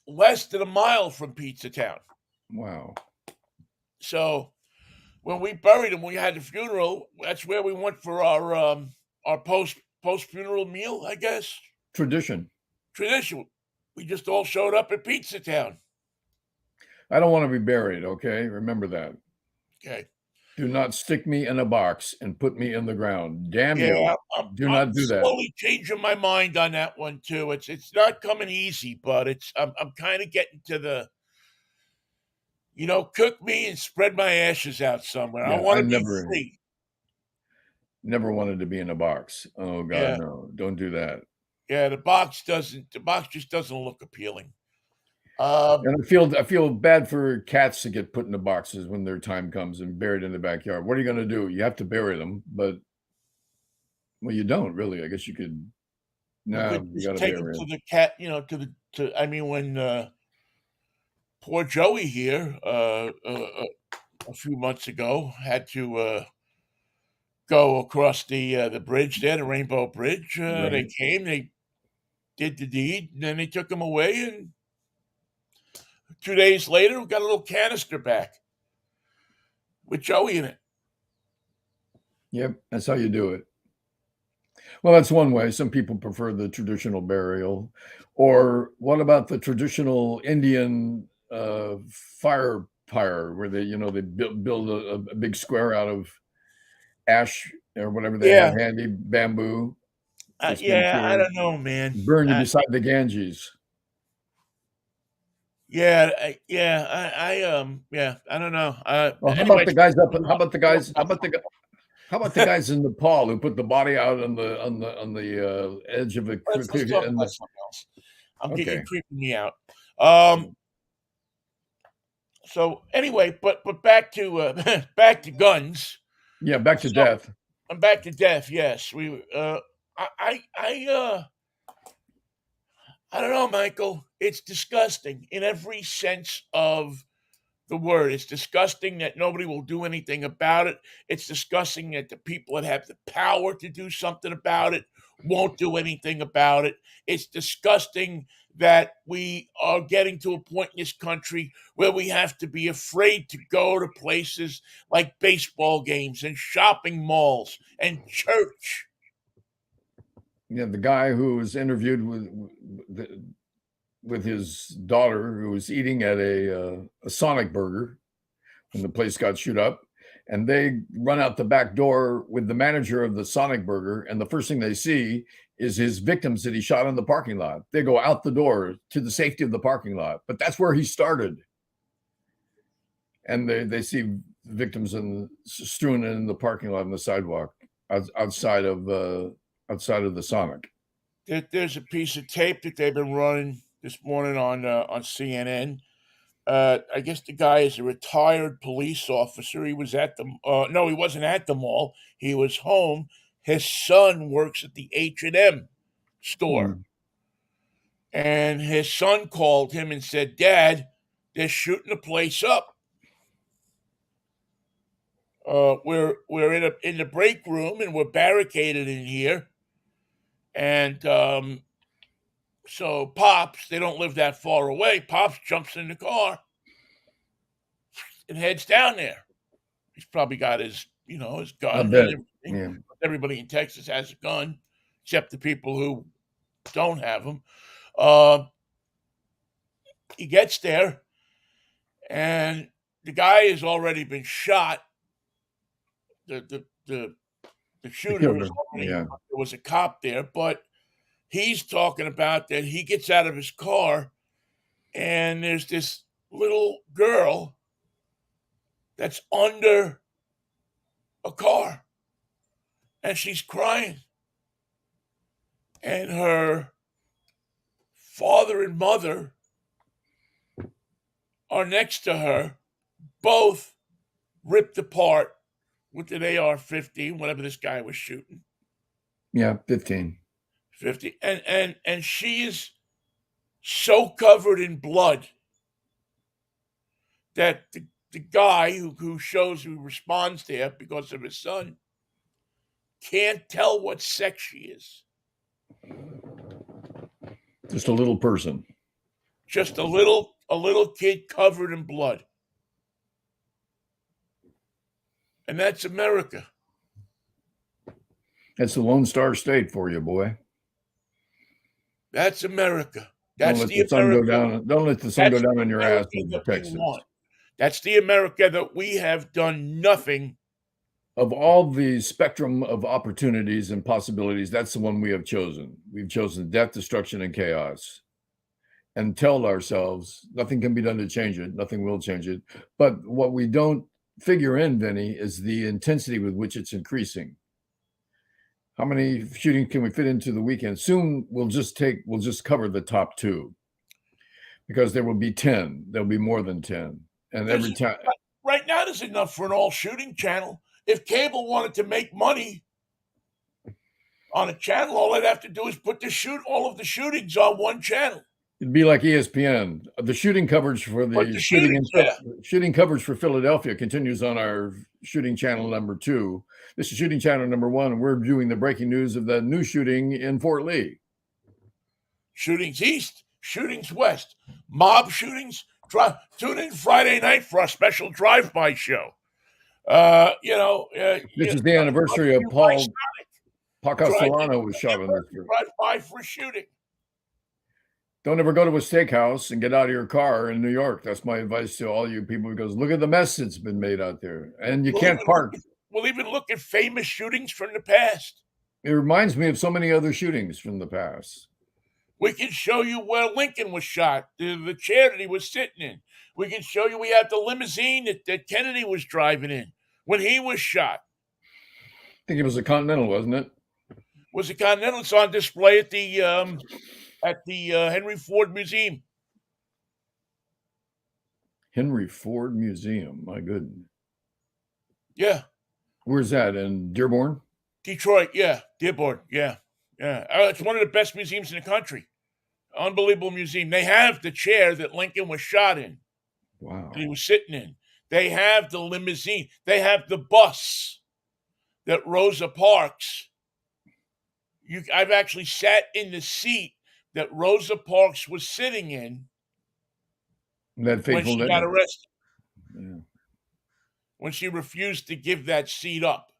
less than a mile from Pizza Town. Wow. So when we buried him, we had the funeral. That's where we went for our post funeral meal, I guess. Tradition. We just all showed up at Pizza Town. I don't want to be buried, okay? Remember that. Okay. Do not stick me in a box and put me in the ground. Damn you. Do not do that. I'm slowly changing my mind on that one too. It's not coming easy, but I'm kind of getting to the, cook me and spread my ashes out somewhere. Yeah, I want to be free. Never wanted to be in a box. Oh God, yeah. No! Don't do that. Yeah, the box just doesn't look appealing. And I feel bad for cats to get put into boxes when their time comes and buried in the backyard. What are you going to do? You have to bury them, but you don't really. I guess you could. No, you got to bury them to the cat. When poor Joey here a few months ago had to go across the bridge there, the Rainbow Bridge. Right. They came, they did the deed, and then they took him away, and 2 days later, we got a little canister back with Joey in it. Yep, that's how you do it. Well, that's one way. Some people prefer the traditional burial. Or what about the traditional Indian fire pyre, where they build a big square out of ash or whatever they have handy, bamboo. I don't know, man. Burn you beside the Ganges. I don't know. Well, how about the guys up? How about the guys? How about the guys in Nepal who put the body out on the edge of a cliff? You're creeping me out. So anyway, but back to guns. Yeah, back to death. I'm back to death. Yes, we. I don't know, Michael. It's disgusting in every sense of the word. It's disgusting that nobody will do anything about it. It's disgusting that the people that have the power to do something about it won't do anything about it. It's disgusting that we are getting to a point in this country where we have to be afraid to go to places like baseball games and shopping malls and church. Yeah, the guy who was interviewed with his daughter, who was eating at a Sonic Burger when the place got shoot up, and they run out the back door with the manager of the Sonic Burger, and the first thing they see is his victims that he shot in the parking lot. They go out the door to the safety of the parking lot, but that's where he started. And they see victims strewn in the parking lot on the sidewalk outside of the Sonic. There's a piece of tape that they've been running this morning on CNN. I guess the guy is a retired police officer. He was at the no, he wasn't at the mall. He was home. His son works at the H&M store, and his son called him and said, "Dad, they're shooting the place up. We're in the break room and we're barricaded in here." And so Pops, they don't live that far away. Pops jumps in the car and heads down there. He's probably got his gun and everything. Yeah. Everybody in Texas has a gun, except the people who don't have them. He gets there, and the guy has already been shot. The shooter was already, there was a cop there, but he's talking about that he gets out of his car, and there's this little girl that's under a car, and she's crying. And her father and mother are next to her, both ripped apart with an AR-15, whatever this guy was shooting. Yeah, 15. 50. And she is so covered in blood that the guy who responds there because of his son can't tell what sex she is. Just a little person. Just a little kid covered in blood. And that's America. That's the Lone Star State for you, boy. That's America. That's don't let the sun go down. Don't let the sun go down on your ass in Texas. That's the America that we have done nothing. Of all the spectrum of opportunities and possibilities, that's the one we have chosen. We've chosen death, destruction, and chaos. And tell ourselves nothing can be done to change it. Nothing will change it. But what we don't figure in, Vinnie, is the intensity with which it's increasing. How many shootings can we fit into the weekend? Soon we'll just cover the top 2, because there will be 10. There'll be more than 10, and every time. Right now, there's enough for an all-shooting channel. If cable wanted to make money on a channel, all they'd have to do is put all of the shootings on one channel. It'd be like ESPN. The shooting coverage for shooting coverage for Philadelphia continues on our shooting channel number 2. This is shooting channel number 1, and we're doing the breaking news of the new shooting in Fort Lee. Shootings east, shootings west, mob shootings. Tune in Friday night for our special drive-by show. This is the anniversary of Paul Castellano was shot on this group. Drive-by for a shooting. Don't ever go to a steakhouse and get out of your car in New York. That's my advice to all you people, because look at the mess that's been made out there. And you can't park. We'll even look at famous shootings from the past. It reminds me of so many other shootings from the past. We can show you where Lincoln was shot, the chair that he was sitting in. We can show you we have the limousine that Kennedy was driving in when he was shot. I think it was a Continental, wasn't it? Was a Continental. It's on display at the Henry Ford Museum. Henry Ford Museum. My goodness. Yeah. Where's that? In Dearborn? Detroit. Yeah. Dearborn. Yeah. Yeah, it's one of the best museums in the country. Unbelievable museum. They have the chair that Lincoln was shot in, that he Wow. was sitting in. They have the limousine. They have the bus that Rosa Parks. I've actually sat in the seat that Rosa Parks was sitting in That when fateful she got day. arrested, Yeah. when she refused to give that seat up.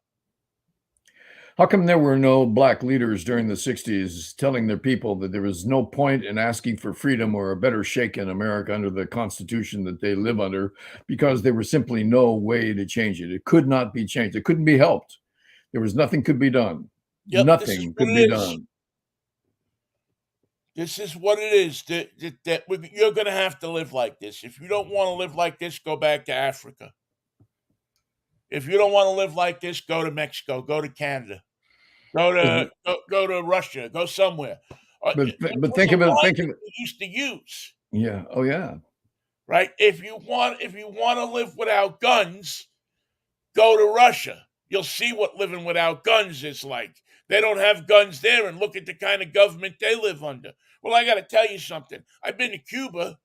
How come there were no black leaders during the 60s telling their people that there was no point in asking for freedom or a better shake in America under the Constitution that they live under, because there was simply no way to change it? It could not be changed. It couldn't be helped. There was nothing could be done. Yep, this is Nothing what could be it is. done. This is what it is. You're going to have to live like this. If you don't want to live like this, go back to Africa. If you don't want to live like this, go to Mexico, go to Canada, go to Russia, go somewhere. It But was think a of it. line Think of that it. we used to use, Yeah. Oh yeah. right? If you want to live without guns, go to Russia. You'll see what living without guns is like. They don't have guns there, and look at the kind of government they live under. Well, I got to tell you something. I've been to Cuba,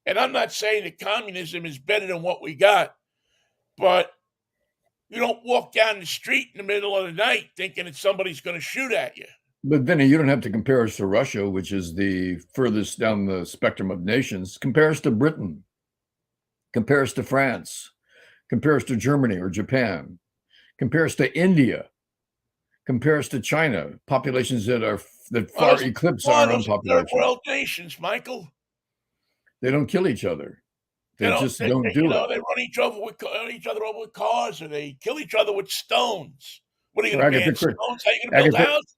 and I'm not saying that communism is better than what we got, but you don't walk down the street in the middle of the night thinking that somebody's going to shoot at you. But Vinny, you don't have to compare us to Russia, which is the furthest down the spectrum of nations. Compare us to Britain. Compare us to France. Compare us to Germany or Japan. Compare us to India. Compare us to China, populations that far eclipse our own Those are third population. world nations, Michael. They don't kill each other. They just don't do it. They run each other over with cars, or they kill each other with stones. What are you Or going to ban stones? How are you going to build a house?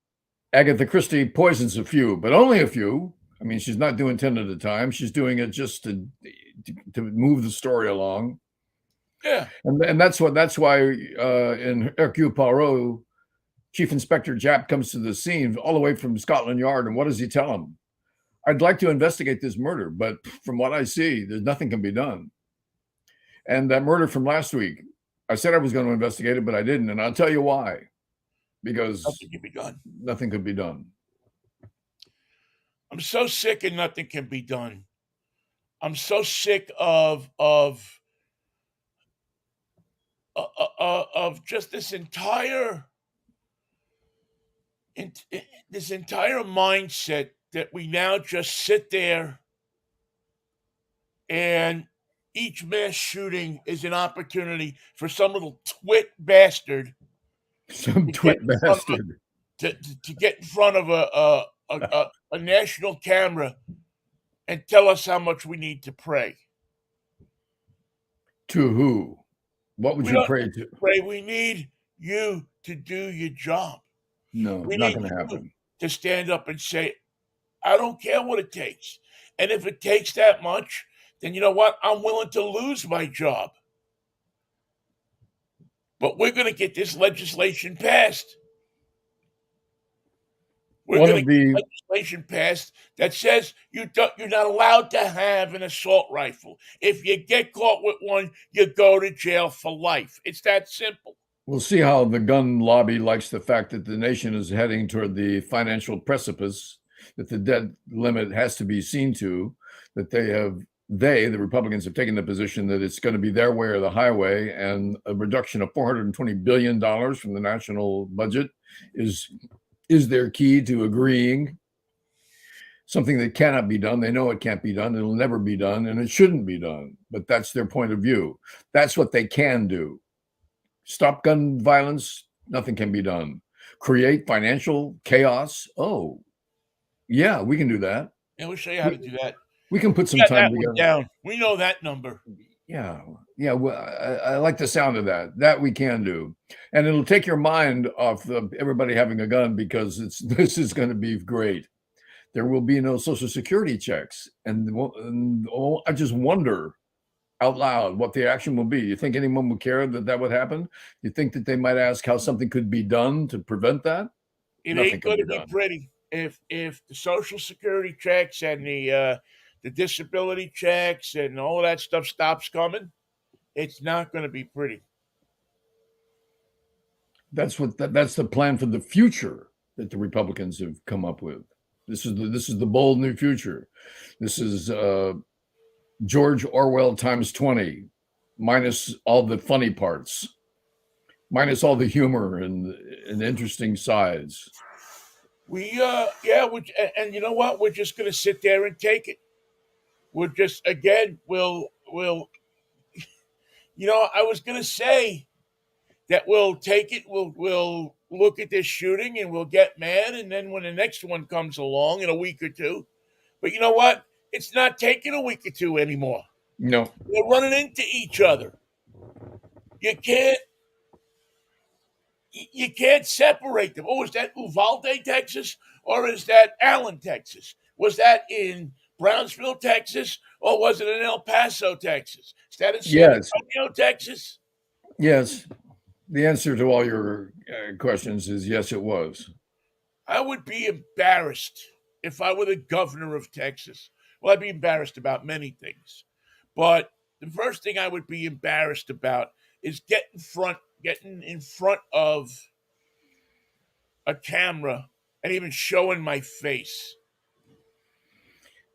Agatha Christie poisons a few, but only a few. I mean, she's not doing 10 at a time. She's doing it just to move the story along. Yeah. And that's why in Hercule Poirot, Chief Inspector Japp comes to the scene all the way from Scotland Yard, and what does he tell him? I'd like to investigate this murder, but from what I see, there's nothing can be done. And that murder from last week, I said I was going to investigate it, but I didn't, and I'll tell you why. Because nothing can be done. Nothing could be done. I'm so sick and nothing can be done. I'm so sick of just this entire mindset that we now just sit there and each mass shooting is an opportunity for some little twit bastard, to get in front of a national camera and tell us how much we need to pray. To who? What would you pray to? Pray. We need you to do your job. No, not going to happen. To stand up and say, I don't care what it takes. And if it takes that much, then you know what? I'm willing to lose my job. But we're going to get this legislation passed. We're going to get legislation passed that says you're not allowed to have an assault rifle. If you get caught with one, you go to jail for life. It's that simple. We'll see how the gun lobby likes the fact that the nation is heading toward the financial precipice, that the debt limit has to be seen to, that the Republicans have taken the position that it's going to be their way or the highway, and a reduction of $420 billion from the national budget is their key to agreeing. Something that cannot be done. They know it can't be done. It'll never be done, and it shouldn't be done. But that's their point of view. That's what they can do. Stop gun violence, nothing can be done. Create financial chaos. Oh, yeah, we can do that. Yeah, we'll show you how to do that. We can put some time together. Down. We know that number. Yeah. Well, I like the sound of that. That we can do, and it'll take your mind off everybody having a gun, because this is going to be great. There will be no Social Security checks, and I just wonder out loud what the action will be. You think anyone would care that would happen? You think that they might ask how something could be done to prevent that? It ain't going to be pretty. If the Social Security checks and the disability checks and all of that stuff stops coming, it's not going to be pretty. That's the plan for the future. that the Republicans have come up with. This is the bold new future. This is George Orwell times 20, minus all the funny parts, minus all the humor and interesting sides. And you know what? We're just going to sit there and take it. We're just again, we'll. You know, I was going to say that we'll take it. We'll look at this shooting and we'll get mad, and then when the next one comes along in a week or two, but you know what? It's not taking a week or two anymore. No. They're running into each other. You can't you can't separate them. Oh, is that Uvalde, Texas, or is that Allen, Texas? Was that in Brownsville, Texas, or was it in El Paso, Texas? Is that in San Yes. Antonio, Texas? Yes. The answer to all your questions is yes, it was. I would be embarrassed if I were the governor of Texas. Well, I'd be embarrassed about many things. But the first thing I would be embarrassed about is getting in front of a camera and even showing my face.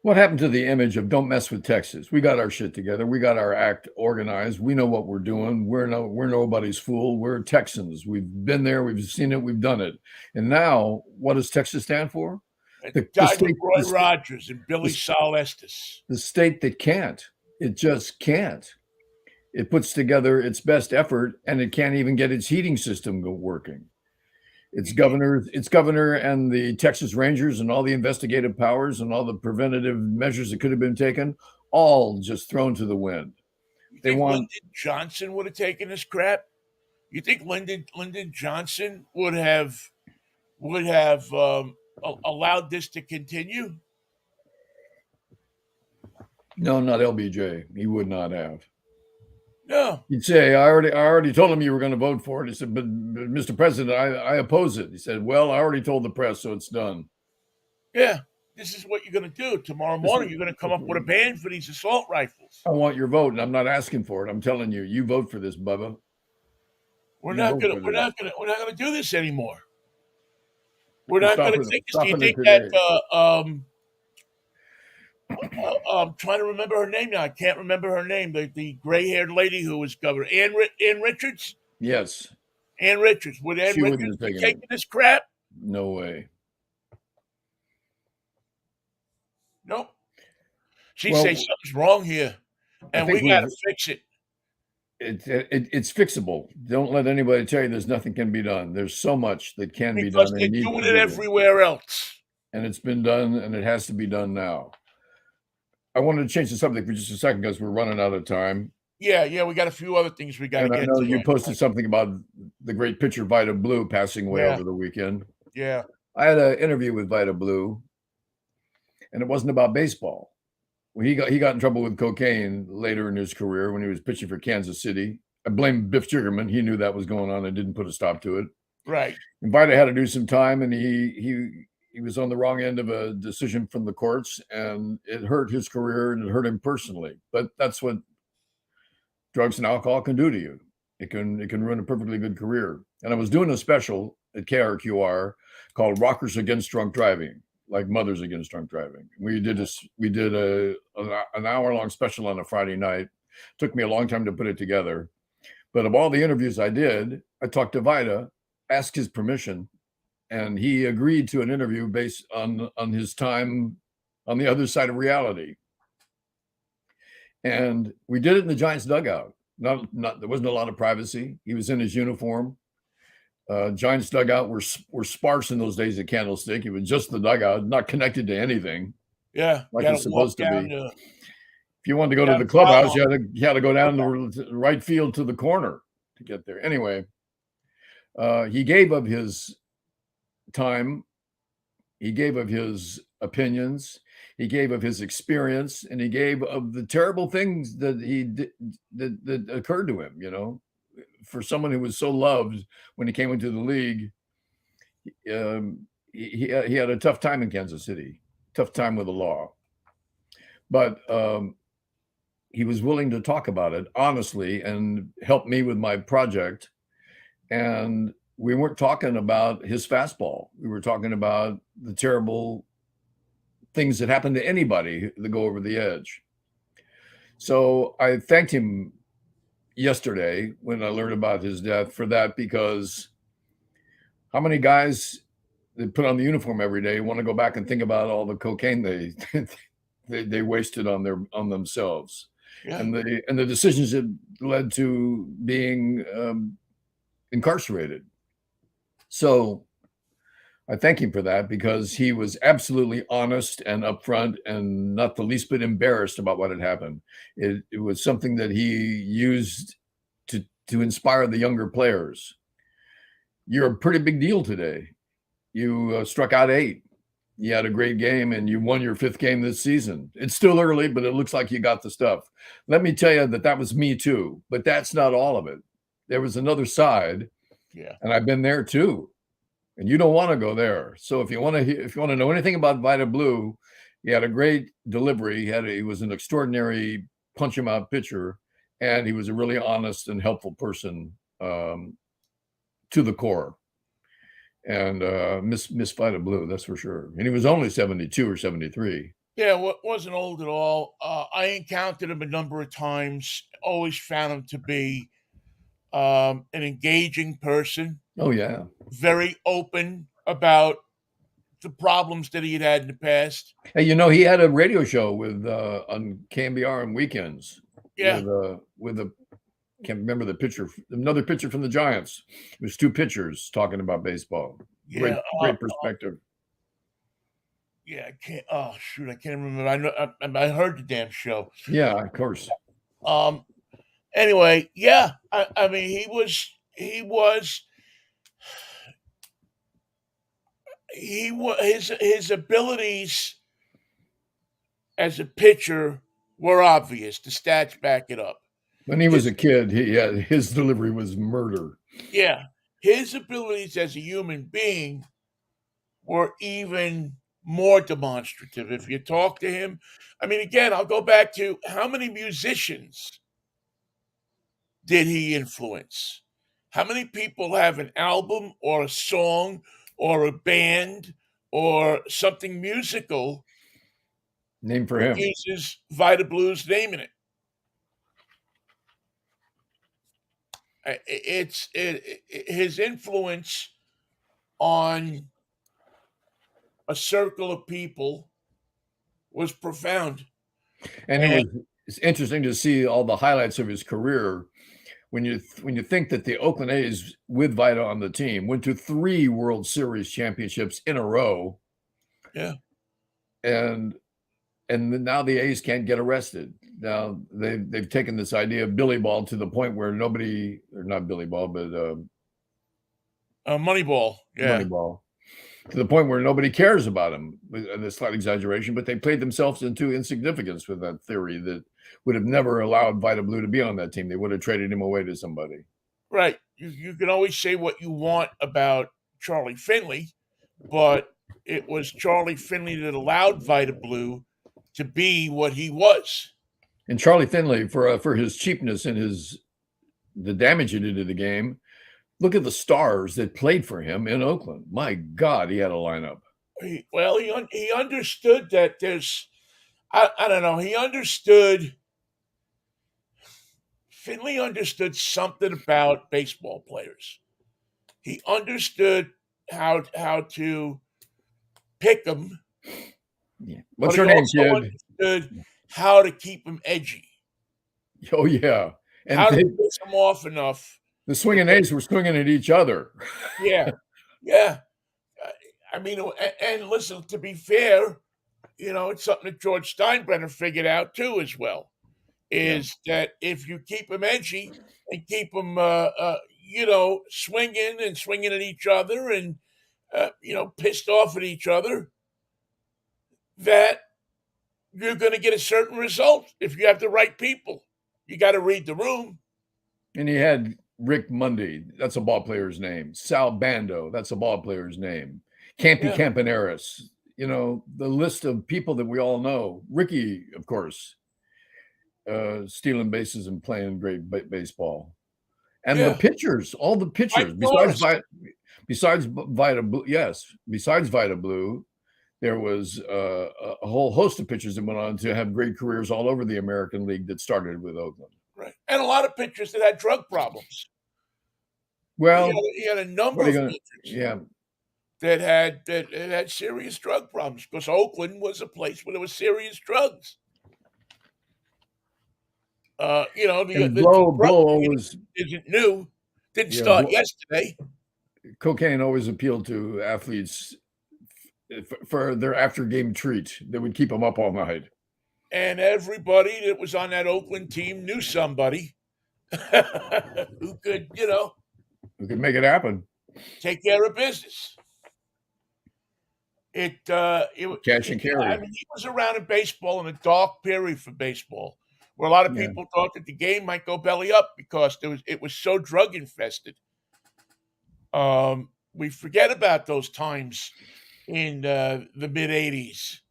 What happened to the image of don't mess with Texas? We got our shit together. We got our act organized. We know what we're doing. We're nobody's fool. We're Texans. We've been there. We've seen it. We've done it. And now, what does Texas stand for? It died with Roy Rogers and Billy Sol Estes. The state that can't. It just can't. It puts together its best effort, and it can't even get its heating system working. Its governor and the Texas Rangers and all the investigative powers and all the preventative measures that could have been taken, all just thrown to the wind. You think Lyndon Johnson would have taken this crap? You think Lyndon Johnson would have allowed this to continue? No, not LBJ. He would not have. No. He'd say, I already told him you were going to vote for it. He said, but Mr. President, I oppose it. He said, well, I already told the press, so it's done. Yeah. This is what you're going to do. Tomorrow morning, you're going to come up with a ban for these assault rifles. I want your vote, and I'm not asking for it. I'm telling you, you vote for this, Bubba. We're not going to do this anymore. We're not going to take this. Do you think that I'm trying to remember her name now. I can't remember her name. The gray-haired lady who was governor, Ann Richards. Yes, Ann Richards. Would Ann Richards be taking this crap? No way. Nope. She'd say something's wrong here, and we got to fix it. It's fixable. Don't let anybody tell you there's nothing can be done. There's so much that can be done. Because they're doing it everywhere else. And it's been done, and it has to be done now. I wanted to change the subject for just a second because we're running out of time. Yeah, we got a few other things we got to get to. I know you posted something about the great pitcher Vida Blue passing away over the weekend. Yeah. I had an interview with Vida Blue, and it wasn't about baseball. When he got in trouble with cocaine later in his career when he was pitching for Kansas City. I blame Biff Sugarman. He knew that was going on and didn't put a stop to it. Right. And Vida had to do some time, and he was on the wrong end of a decision from the courts, and it hurt his career and it hurt him personally. But that's what drugs and alcohol can do to you. It can ruin a perfectly good career. And I was doing a special at KRQR called Rockers Against Drunk Driving, like Mothers Against Drunk Driving. We did an hour-long special on a Friday night. Took me a long time to put it together. But of all the interviews I did, I talked to Vida, asked his permission, and he agreed to an interview based on his time on the other side of reality. And we did it in the Giants dugout. Not there wasn't a lot of privacy. He was in his uniform. Giants dugout were sparse in those days at Candlestick. It was just the dugout, not connected to anything. Yeah, like it's supposed to be. If you wanted to go to the clubhouse, you had to go down the right field to the corner to get there. Anyway, he gave of his time, he gave of his opinions, he gave of his experience, and he gave of the terrible things that he did, that occurred to him. You know, for someone who was so loved when he came into the league, he had a tough time in Kansas City, tough time with the law, but he was willing to talk about it honestly and help me with my project. And we weren't talking about his fastball. We were talking about the terrible things that happen to anybody that go over the edge. So I thanked him yesterday when I learned about his death for that, because how many guys that put on the uniform every day want to go back and think about all the cocaine they wasted on themselves, Yeah. and the decisions that led to being incarcerated. So I thank him for that, because he was absolutely honest and upfront and not the least bit embarrassed about what had happened. It was something that he used to inspire the younger players. You're a pretty big deal today. You struck out 8. You had a great game, and you won your 5th game this season. It's still early, but it looks like you got the stuff. Let me tell you that was me too, but that's not all of it. There was another side, Yeah. and I've been there too. And you don't want to go there. So if you want to know anything about Vita Blue, he had a great delivery. He was an extraordinary punch him out pitcher, and he was a really honest and helpful person to the core. And miss Vita Blue, that's for sure. And he was only 72 or 73. Yeah, wasn't old at all. I encountered him a number of times. Always found him to be an engaging person. Oh yeah, very open about the problems that he had had in the past. Hey, he had a radio show with on KMBR on weekends. Yeah, with a can't remember the pitcher, another pitcher from the Giants. It was 2 pitchers talking about baseball. Great, yeah, great perspective. Yeah, I can't. Oh shoot, I can't remember. I know. I heard the damn show. Yeah, of course. Anyway, yeah. I mean, he was. His abilities as a pitcher were obvious. The stats back it up. When he was a kid, his delivery was murder. Yeah, his abilities as a human being were even more demonstrative. If you talk to him, I mean, again, I'll go back to how many musicians did he influence? How many people have an album or a song or a band or something musical Name for that him. uses Vita Blue's name in it? His influence on a circle of people was profound. And it's interesting to see all the highlights of his career when you think that the Oakland A's with Vita on the team went to 3 World Series championships in a row. Yeah. And now the A's can't get arrested. Now they've taken this idea of Billy Ball to the point where nobody, or not Billy Ball, but Moneyball. Yeah. Moneyball, to the point where nobody cares about him. A slight exaggeration, but they played themselves into insignificance with that theory that would have never allowed Vita Blue to be on that team. They would have traded him away to somebody. Right. You can always say what you want about Charlie Finley, but it was Charlie Finley that allowed Vita Blue to be what he was. And Charlie Finley, for his cheapness and the damage he did to the game, look at the stars that played for him in Oakland. My God, he had a lineup. He understood that there's, I don't know, Finley understood something about baseball players. He understood how to pick them. Yeah. What's your name, kid? Understood how to keep them edgy. Oh yeah, and how to piss them off enough. The swinging A's were swinging at each other. Yeah. I mean, and listen, to be fair, it's something that George Steinbrenner figured out too as well, is that if you keep them edgy and keep them, swinging at each other and, pissed off at each other, that you're going to get a certain result if you have the right people. You got to read the room. And he had Rick Mundy, that's a ball player's name. Sal Bando, that's a ball player's name. Campy Campaneris, the list of people that we all know. Ricky, of course, stealing bases and playing great baseball. And the Yeah. pitchers, all the Mike pitchers, Norris. besides Vita Blue, yes, besides Vita Blue, there was a whole host of pitchers that went on to have great careers all over the American League that started with Oakland. Right. And a lot of pitchers that had drug problems. Well, He had a what number are you of gonna? pitchers Yeah, that had serious drug problems because Oakland was a place where there was serious drugs. and The drug blow game always, isn't new. Didn't yeah, start yesterday. cocaine always appealed to athletes for their after game treat that would keep them up all night. And everybody that was on that Oakland team knew somebody who could, We could make it happen. take care of business. Cash and carry. I mean, he was around in baseball in a dark period for baseball, where a lot of Yeah. people thought that the game might go belly up because it was so drug infested. We forget about those times in the mid '80s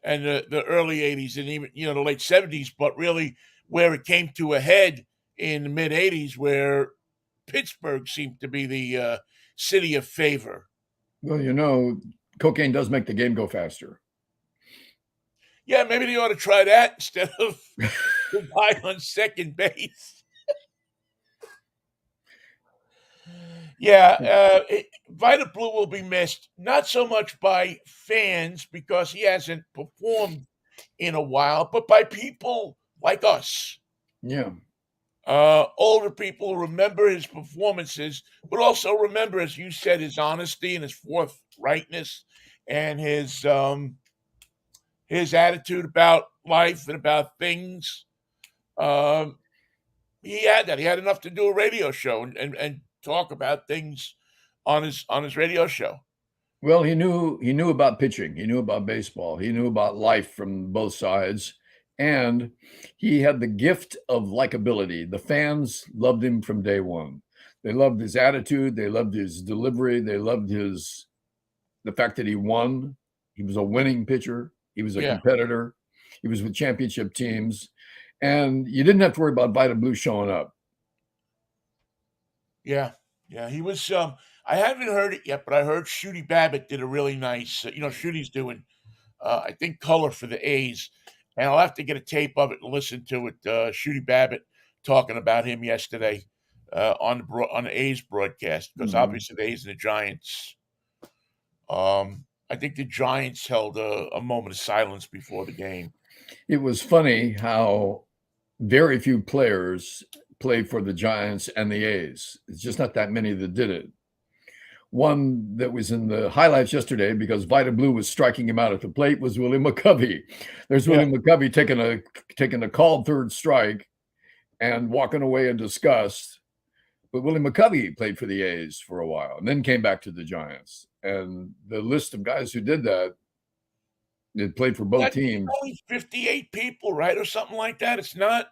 and the early '80s and even the late '70s, but really where it came to a head in the mid '80s, where Pittsburgh seemed to be the city of favor. Well, cocaine does make the game go faster. Yeah, maybe they ought to try that instead of the guy on second base. Yeah, Vita Blue will be missed, not so much by fans because he hasn't performed in a while, but by people like us. Yeah. Older people remember his performances, but also remember, as you said, his honesty and his forthrightness and his attitude about life and about things. He had that. He had enough to do a radio show and talk about things on his radio show. Well, he knew about pitching. He knew about baseball. He knew about life from both sides. And he had the gift of likability. The fans loved him from day one. They loved his attitude. They loved his delivery. They loved the fact that he won. He was a winning pitcher. He was a Yeah. competitor. He was with championship teams. And you didn't have to worry about Vita Blue showing up. Yeah. Yeah. He was I haven't heard it yet, but I heard Shooty Babbitt did a really nice Shooty's doing I think color for the A's. And I'll have to get a tape of it and listen to it. Shooty Babbitt talking about him yesterday on the A's broadcast because obviously the A's and the Giants. I think the Giants held a moment of silence before the game. It was funny how very few players played for the Giants and the A's. It's just not that many that did it. One that was in the highlights yesterday because Vita Blue was striking him out at the plate was Willie McCovey. There's Willie McCovey taking a called third strike and walking away in disgust. But Willie McCovey played for the A's for a while and then came back to the Giants. And the list of guys who did that played for both teams. Only 58 people, right, or something like that. It's not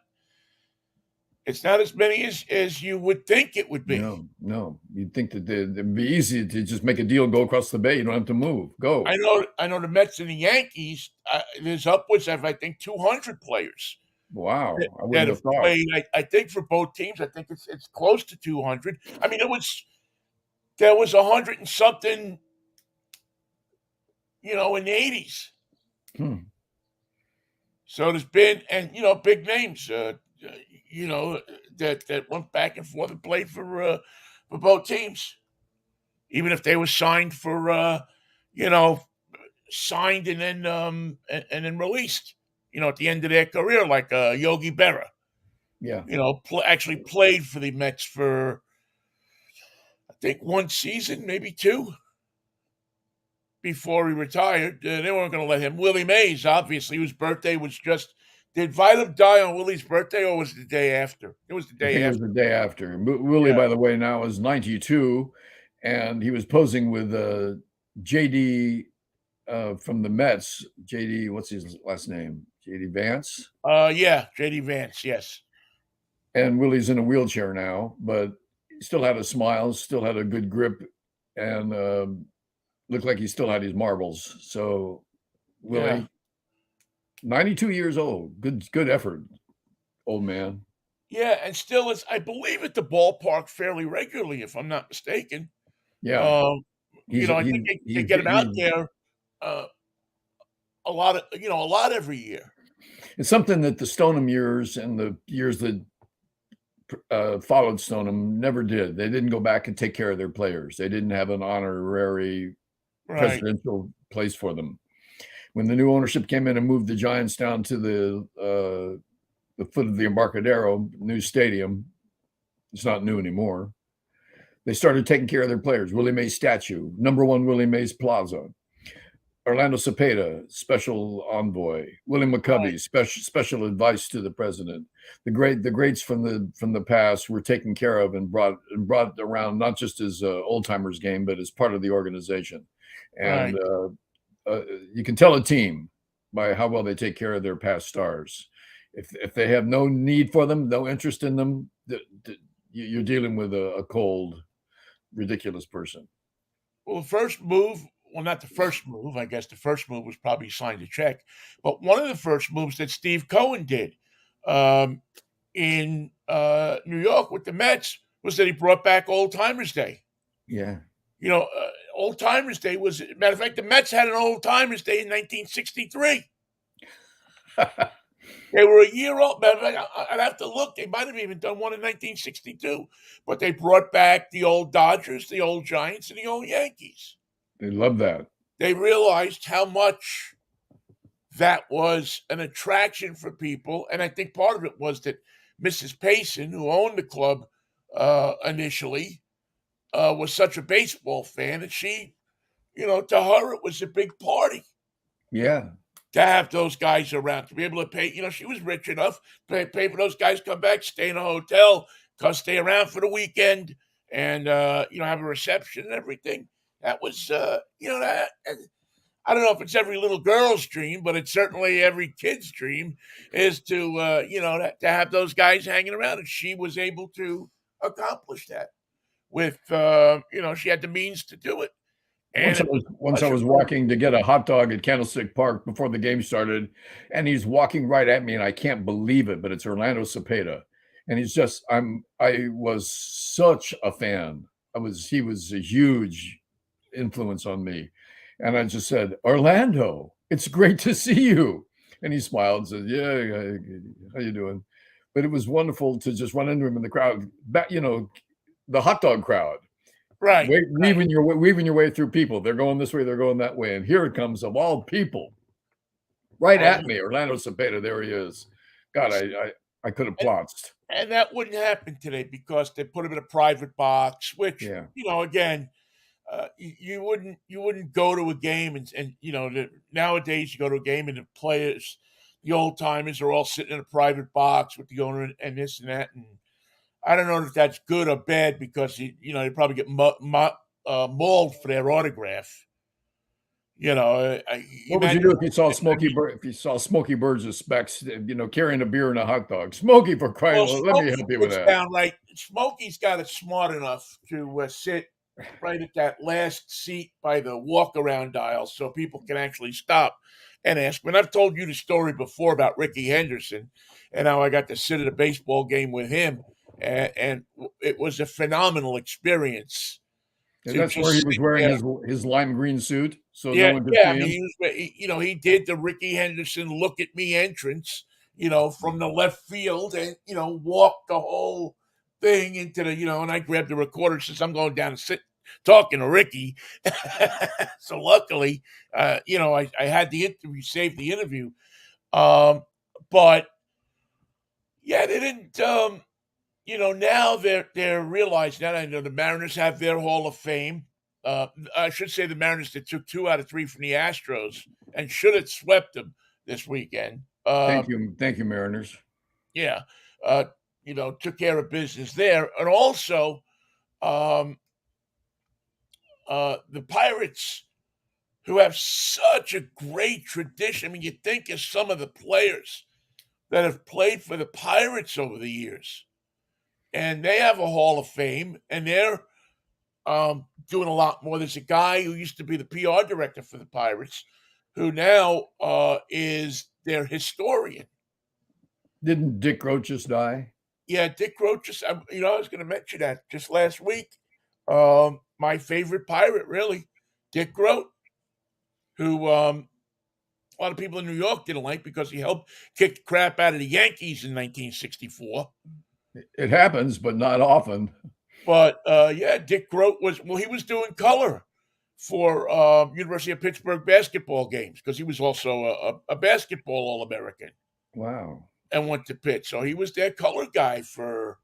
as many as you would think it would be. No. You'd think that it'd be easy to just make a deal, go across the bay. You don't have to move. Go. I know the Mets and the Yankees, there's upwards of, I think, 200 players. Wow. That have played, I think, for both teams. I think it's close to 200. I mean, there was 100 and something, in the 80s. So there's been, and, big names, that went back and forth and played for both teams, even if they were signed for, signed and then released, at the end of their career, like Yogi Berra. Yeah. Actually played for the Mets for, I think, one season, maybe two, before he retired. They weren't going to let him. Willie Mays, obviously, whose birthday was just. Did Vita die on Willie's birthday, or was it the day after? It was the day after. It was the day after. Willie, by the way, now is 92, and he was posing with JD from the Mets. JD, what's his last name? JD Vance? Yeah, JD Vance, yes. And Willie's in a wheelchair now, but he still had a smile, still had a good grip, and looked like he still had his marbles. So, Willie, 92 years old. Good effort, old man. Yeah, and still is I believe at the ballpark fairly regularly, if I'm not mistaken. Yeah, Um, he's I think they get him out there, uh, a lot every year. it's something that the Stoneham years and the years that followed Stoneham never did. They didn't go back and take care of their players. They didn't have an honorary Right, presidential place for them. When the new ownership came in and moved the Giants down to the foot of the Embarcadero new stadium, it's not new anymore. They started taking care of their players. Willie Mays statue, number one Willie Mays Plaza. Orlando Cepeda, special envoy. Willie right, McCovey, special advice to the president. The greats from the past were taken care of and brought around not just as old timers game, but as part of the organization. And right. you can tell a team by how well they take care of their past stars. If they have no need for them, no interest in them, you're dealing with a cold, ridiculous person. Well, the first move well, not the first move, I guess the first move was probably signed a check, but one of the first moves that Steve Cohen did, um, in, New York with the Mets was that he brought back Old Timers Day. Yeah. Old Timers Day was matter of fact, the Mets had an Old Timers Day in 1963. They were a year old. Matter of fact, I'd have to look. They might have even done one in 1962, but they brought back the old Dodgers, the old Giants, and the old Yankees. They love that. They realized how much that was an attraction for people, and I think part of it was that Mrs. Payson, who owned the club initially, was such a baseball fan, and she, to her it was a big party Yeah. to have those guys around, to be able to pay. She was rich enough to pay for those guys to come back, stay in a hotel, stay around for the weekend, and have a reception and everything. That was, that. I don't know if it's every little girl's dream, but it's certainly every kid's dream is to, to have those guys hanging around, and she was able to accomplish that with, she had the means to do it, and it was a Once I pleasure was for her. walking to get a hot dog at Candlestick Park before the game started, and he's walking right at me, and I can't believe it, but it's Orlando Cepeda, and I was such a fan. He was a huge influence on me, and I just said, Orlando, it's great to see you, and he smiled and said, yeah, how you doing? But it was wonderful to just run into him in the crowd, the hot dog crowd. Right, right. Weaving your way through people. They're going this way, they're going that way, and here it comes of all people, right I at know. me, Orlando Cepeda. There he is. God, I could have And plotzed. and that wouldn't happen today because they put him in a private box, which, Yeah, again, you wouldn't go to a game and nowadays you go to a game and the players, the old timers are all sitting in a private box with the owner and this and that, and I don't know if that's good or bad because they probably get mauled for their autograph. what would you Imagine. do if you saw Smokey Burgess specs, carrying a beer and a hot dog? Smokey, for crying! Well, Let me Smokey help you with sits that. down right. Smokey's got it smart enough to sit right at that last seat by the walk around aisle so people can actually stop and ask. And I've told you the story before about Ricky Henderson and how I got to sit at a baseball game with him. And it was a phenomenal experience And to that's where just he was sit wearing there. his lime green suit, so no Yeah, one could yeah. I see mean, him. he did the Ricky Henderson "Look at Me" entrance, from the left field, and walked the whole thing into the, and I grabbed the recorder since I'm going down and sit talking to Ricky. So luckily, I had the interview, saved the interview. Um, but yeah, they didn't. Now they're realizing that. I know the Mariners have their Hall of Fame. I should say the Mariners that took 2 out of 3 from the Astros and should have swept them this weekend. Thank you, Mariners. Yeah, uh, took care of business there, and also um, the Pirates, who have such a great tradition. I mean, you think of some of the players that have played for the Pirates over the years, and they have a Hall of Fame, and they're doing a lot more. There's a guy who used to be the PR director for the Pirates, who now is their historian. Didn't Dick Roach just die? Yeah, Dick Groat just, I was going to mention that just last week. My favorite Pirate, really, Dick Groat, who a lot of people in New York didn't like because he helped kick the crap out of the Yankees in 1964. It happens, but not often. But yeah, Dick Groat he was doing color for University of Pittsburgh basketball games because he was also a basketball All American Wow. and went to Pitt. So he was their color guy for,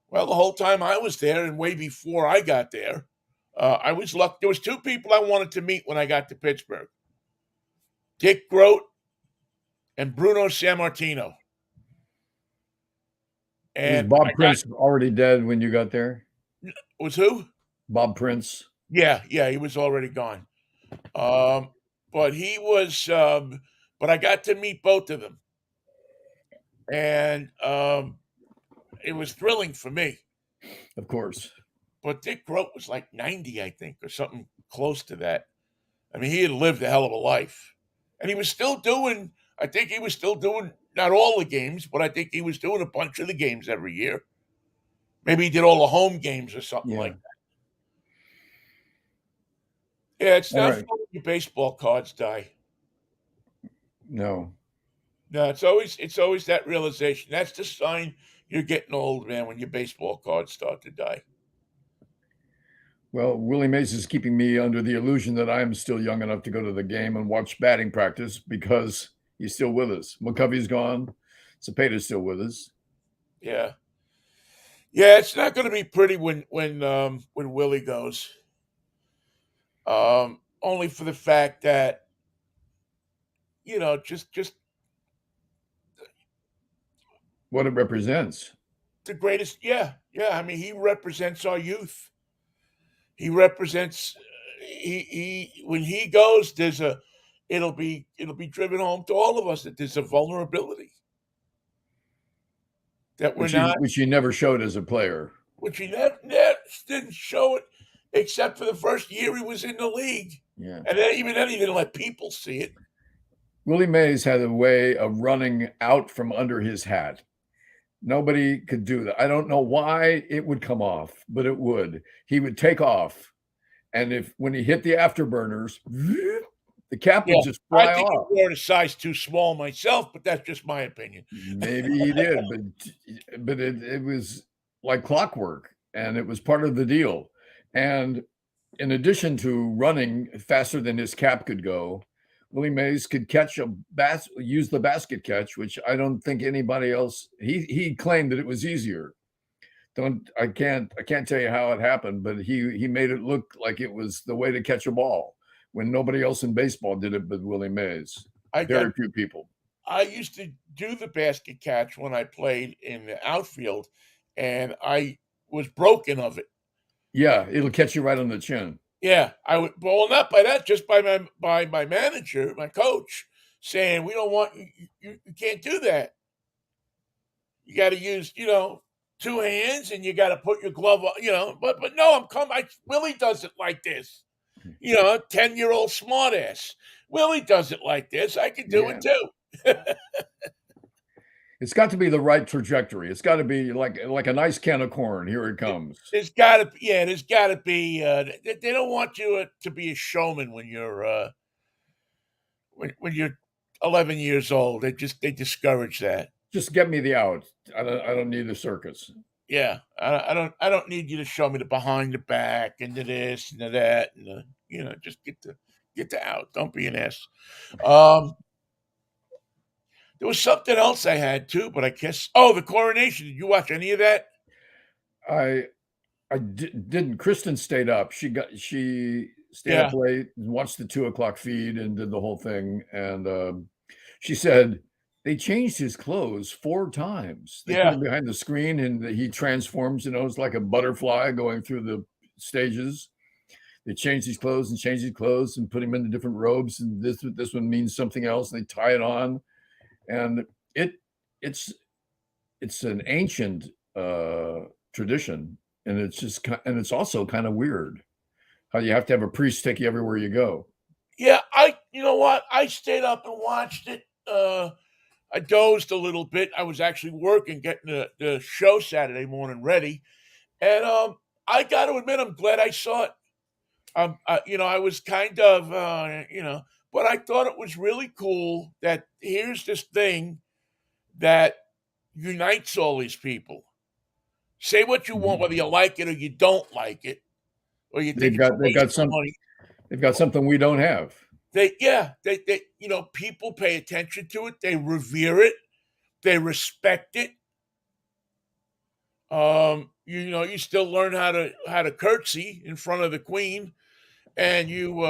well, the whole time I was there and way before I got there. I was lucky. There was two people I wanted to meet when I got to Pittsburgh: Dick Groat and Bruno Sammartino. Was And Bob Prince already dead when you got there? was who? Bob Prince. Yeah, he was already gone. But he was. But I got to meet both of them, and it was thrilling for me. Of course. But Dick Groat was like 90, I think, or something close to that. I mean, he had lived a hell of a life, and he was still doing. I think he was still doing not all the games, but I think he was doing a bunch of the games every year. Maybe he did all the home games or something Yeah. like that. Yeah, it's All not right. fun when your baseball cards die. No. No, it's always that realization. That's the sign you're getting old, man, when your baseball cards start to die. Well, Willie Mays is keeping me under the illusion that I'm still young enough to go to the game and watch batting practice because he's still with us. McCovey's gone. Cepeda's still with us. Yeah. Yeah, it's not gonna be pretty when Willie goes. Only for the fact that, just What it represents. the greatest. Yeah, yeah. I mean, he represents our youth. He represents. He when he goes, it'll be driven home to all of us that there's a vulnerability that we're not, Which he never showed as a player. which he never didn't show it except for the first year he was in the league, Yeah. and then even then he didn't let people see it. Willie Mays had a way of running out from under his hat. Nobody could do that. I don't know why it would come off, but it would. He would take off, and when he hit the afterburners, the cap Yeah, would just I fly think he off. wore a size too small myself, but that's just my opinion. Maybe he did, but it was like clockwork, and it was part of the deal. And in addition to running faster than his cap could go, Willie Mays could use the basket catch, which I don't think anybody else. He claimed that it was easier. I can't tell you how it happened, but he made it look like it was the way to catch a ball when nobody else in baseball did it but Willie Mays. Very few people. I used to do the basket catch when I played in the outfield, and I was broken of it. Yeah, it'll catch you right on the chin. Yeah, I would. Well, not by that, just by my manager, my coach, saying we don't want you can't do that. You got to use two hands, and you got to put your glove on. But no, Willie does it like this. 10-year-old smartass. Willie does it like this. I can do it too. It's got to be the right trajectory. It's got to be like a nice can of corn. Here it comes. There's got to be. Yeah, there's got to be. They don't want you to be a showman when you're when you're 11 years old. They discourage that. Just get me the out. I don't need the circus. Yeah, I don't need you to show me the behind the back and the this and the that and just get the out. Don't be an ass. There was something else I had too, but I guess the coronation. Did you watch any of that? I didn't. Kristen stayed up. She stayed up late and watched the 2:00 feed and did the whole thing. And she said they changed his clothes 4 times. They put him behind the screen and he transforms. It's like a butterfly going through the stages. They changed his clothes and put him into different robes. And this one means something else. And they tie it on. And it's an ancient tradition, and it's also kind of weird how you have to have a priest take you everywhere you go. Yeah, you know what? I stayed up and watched it. I dozed a little bit. I was actually working, getting the show Saturday morning ready, and I got to admit, I'm glad I saw it. I was kind of, but I thought it was really cool that here's this thing that unites all these people. Say what you want, Mhm. whether you like it or you don't like it, or you think They've it's got a they've waste got of some money. they've got something we don't have. People pay attention to it. They revere it. They respect it. You still learn how to curtsy in front of the queen, and you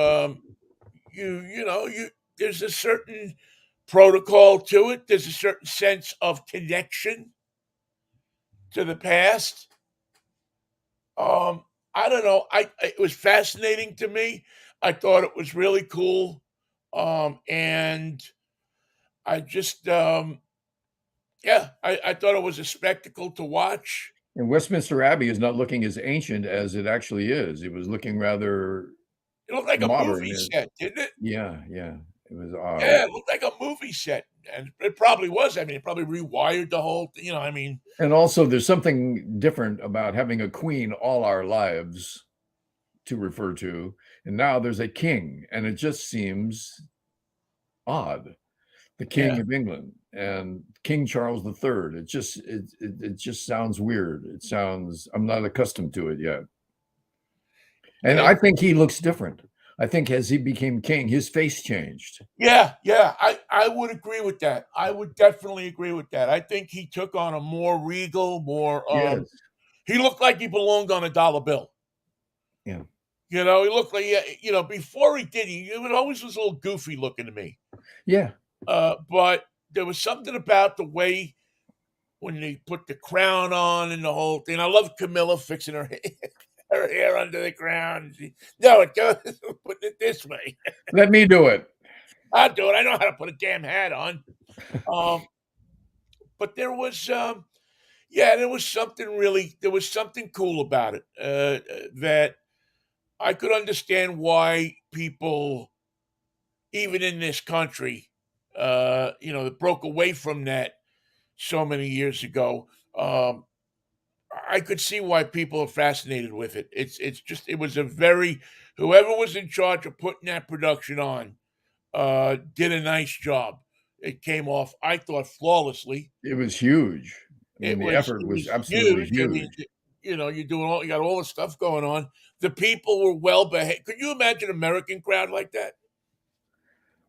there's a certain protocol to it. There's a certain sense of connection to the past. I don't know. It was fascinating to me. I thought it was really cool. And I just yeah, I thought it was a spectacle to watch. And Westminster Abbey is not looking as ancient as it actually is. It was looking rather It looked like a movie modern. set, didn't it? Yeah, yeah. It was Yeah, it looked like a movie set, and it probably was. I mean, it probably rewired the whole thing, I mean, and also there's something different about having a queen all our lives to refer to, and now there's a king, and it just seems odd. The King yeah, of England and King Charles III. It just sounds weird. It sounds I'm not accustomed to it yet. And yeah, I think he looks different. I think as he became king, his face changed. yeah. I would agree with that. I would definitely agree with that. I think he took on a more regal, more Yes. he looked like he belonged on a dollar bill. Yeah. He looked like before he did, it always was a little goofy looking to me. Yeah. But there was something about the way when they put the crown on and the whole thing. I love Camilla fixing her her hair under the crown. No, it goes putting it this way. Let me do it. I'll do it. I know how to put a damn hat on. Um, but there was something cool about it that I could understand why people, even in this country, that broke away from that so many years ago. I could see why people are fascinated with it. It's just it was a very whoever was in charge of putting that production on did a nice job. It came off, I thought, flawlessly. It was huge. I mean, the effort It was was absolutely huge. I mean, huge. you got all the stuff going on. The people were well behaved. Could you imagine an American crowd like that?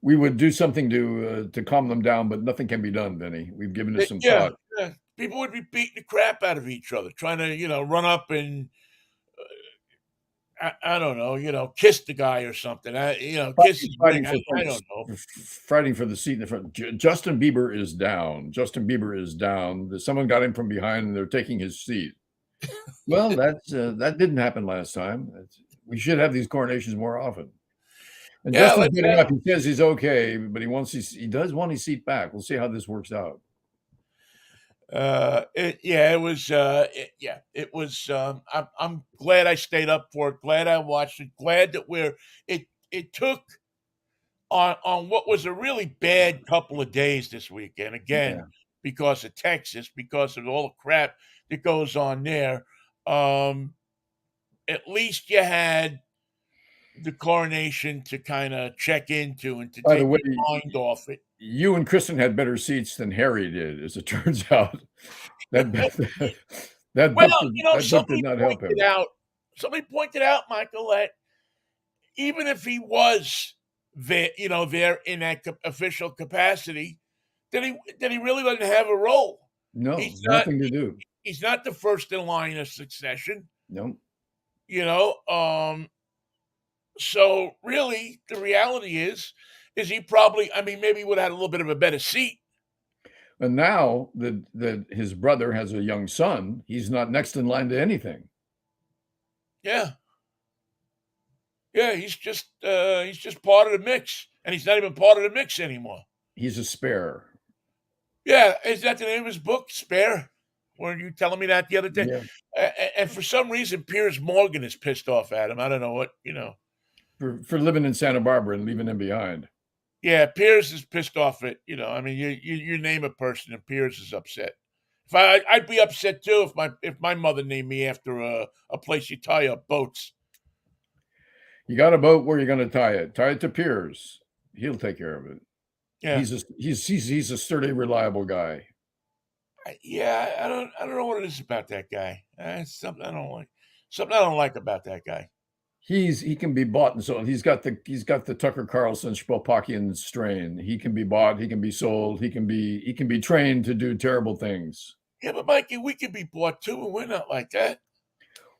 We would do something to calm them down, but nothing can be done, Vinny. We've given it some Yeah, thought. yeah. People would be beating the crap out of each other, trying to, run up and I don't know, kiss the guy or something. Kiss his ring. Fighting for I don't know. fighting for the seat in the front. Justin Bieber is down. Justin Bieber is down. Someone got him from behind, and they're taking his seat. Well, that didn't happen last time. We should have these coronations more often. And Yeah, Justin's let's getting have up. He says he's okay, but he does want his seat back. We'll see how this works out. it was. I'm glad I stayed up for it. Glad I watched it. Glad that it took on what was a really bad couple of days this weekend. Again, Yeah. because of Texas, because of all the crap that goes on there. Um, at least you had the coronation to kind of check into and to By the take way, your mind off it. you and Kristen had better seats than Harry did, as it turns out. That that Well, book did not help him. somebody pointed out, Michael, that even if he was there in that official capacity, that he really doesn't have a role. No, He's not. nothing to do. He's not the first in line of succession. No. You know. So really, the reality is he probably. I mean, maybe he would have had a little bit of a better seat. And now that his brother has a young son, he's not next in line to anything. Yeah. Yeah, he's just part of the mix, and he's not even part of the mix anymore. He's a spare. Yeah, is that the name of his book, Spare? Weren't you telling me that the other day? Yeah. And for some reason, Piers Morgan is pissed off at him. I don't know what. For living in Santa Barbara and leaving him behind. Yeah, Piers is pissed off at I mean, you name a person and Piers is upset. If I'd be upset too if my mother named me after a place you tie up boats. You got a boat, where you're going to tie it? Tie it to Piers. He'll take care of it. Yeah, He's a sturdy, reliable guy. yeah. I don't know what it is about that guy. It's something I don't like. Something I don't like about that guy. He can be bought and sold. He's got the Tucker Carlson Spopakian strain. He can be bought. He can be sold. He can be trained to do terrible things. Yeah, but Mikey, we could be bought too, and we're not like that.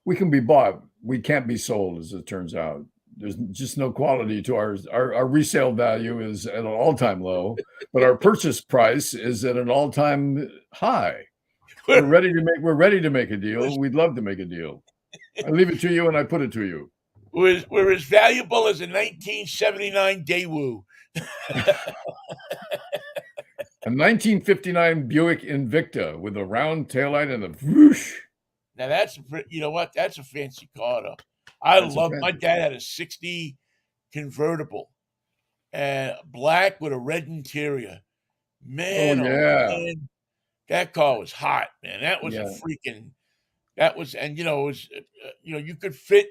We can be bought. We can't be sold, as it turns out. There's just no quality to ours. Our resale value is at an all-time low, but our purchase price is at an all-time high. We're ready to make a deal. We'd love to make a deal. I leave it to you and I put it to you. We're as valuable as a 1979 Daewoo. A 1959 Buick Invicta with a round taillight and a whoosh. Now you know what? That's a fancy car, though. My dad had a '60 convertible, and black with a red interior. Man, Oh yeah, man, that car was hot, man. That was yeah. and it was, you could fit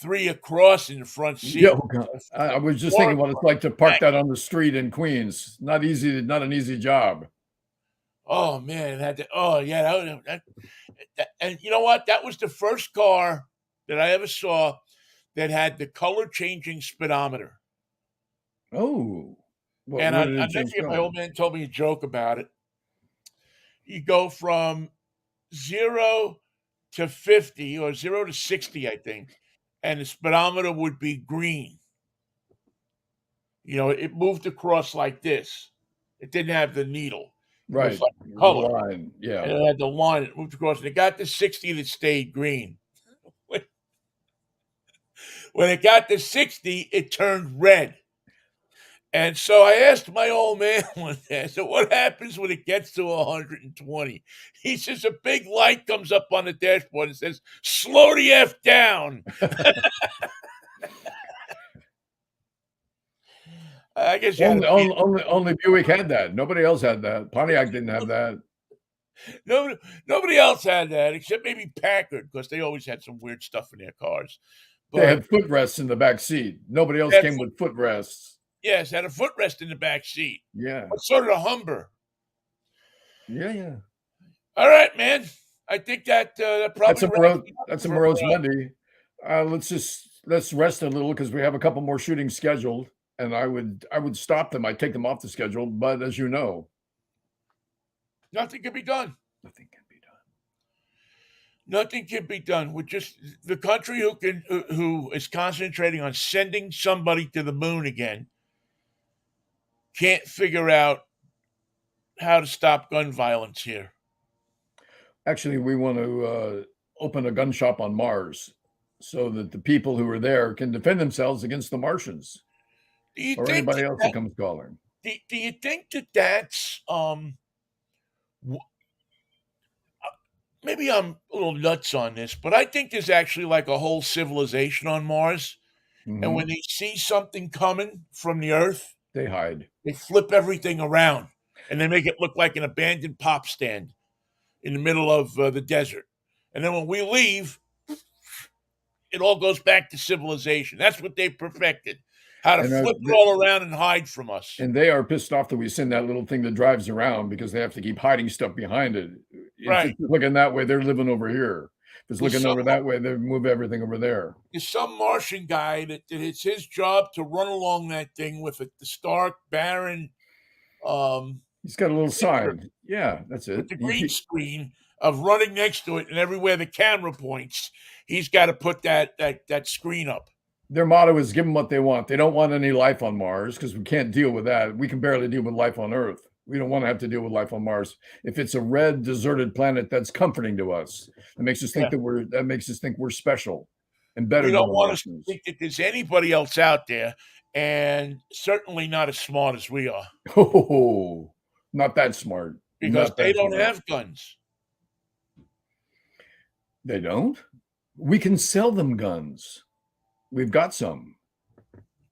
three across in the front Yeah, seat. oh God. I was just Four thinking what it's like to park that on the street in Queens. Not easy, not an easy job. Oh man, oh yeah, and you know what? That was the first car that I ever saw that had the color changing speedometer. Oh, And where I did it never change forget my color? old man told me a joke about it. You go from 0 to 50 or 0 to 60, I think, and the speedometer would be green. It moved across like this. It didn't have the needle. It was Right, like the color. line. And Yeah. it had the line. It moved across. And it got to 60, and it stayed green. When, when it got to 60, it turned red. And so I asked my old man one day, I said, what happens when it gets to 120? He says, a big light comes up on the dashboard and says, slow the F down. I guess you had to Only, be. only, only, only Buick had that. Nobody else had that. Pontiac didn't have that. Nobody else had that except maybe Packard because they always had some weird stuff in their cars. They But had footrests in the back seat. Nobody else had came with footrests. yes, had a footrest in the back seat. Yeah. But so did a Humber. Yeah, yeah. All right, man. I think that That's probably a wraps morose, it up that's a for. morose Monday. Let's rest a little because we have a couple more shootings scheduled, and I would stop them. I'd take them off the schedule, but as you know, Nothing can be done. nothing can be done. Nothing can be done. With just the country who is concentrating on sending somebody to the moon again can't figure out how to stop gun violence here. Actually, we want to open a gun shop on Mars so that the people who are there can defend themselves against the Martians Do you or think anybody that, else that comes calling. do you think that that's maybe I'm a little nuts on this, but I think there's actually like a whole civilization on Mars, and when Hmm. they see something coming from the Earth, They hide. they flip everything around and they make it look like an abandoned pop stand in the middle of the desert. And then when we leave, it all goes back to civilization. That's what they perfected. How to And flip it all around and hide from us. they are pissed off that we send that little thing that drives around because they have to keep hiding stuff behind it. If Right. it's looking that way, they're living over here. If it's There's looking some over that way, they move everything over there. there's some Martian guy that it's his job to run along that thing with the stark, barren He's got a little picture sign. Yeah, that's with it. the green screen of running next to it, and everywhere the camera points, he's got to put that screen up. Their motto is give them what they want. They don't want any life on Mars because we can't deal with that. We can barely deal with life on Earth. We don't want to have to deal with life on Mars. If it's a red, deserted planet, that's comforting to us. Yeah. That makes us think we're special and better We than don't the want us to Martians. think that there's anybody else out there, and certainly not as smart as we are, Oh, not that smart. because Not they that don't smart. have guns. They don't? We can sell them guns. We've got some.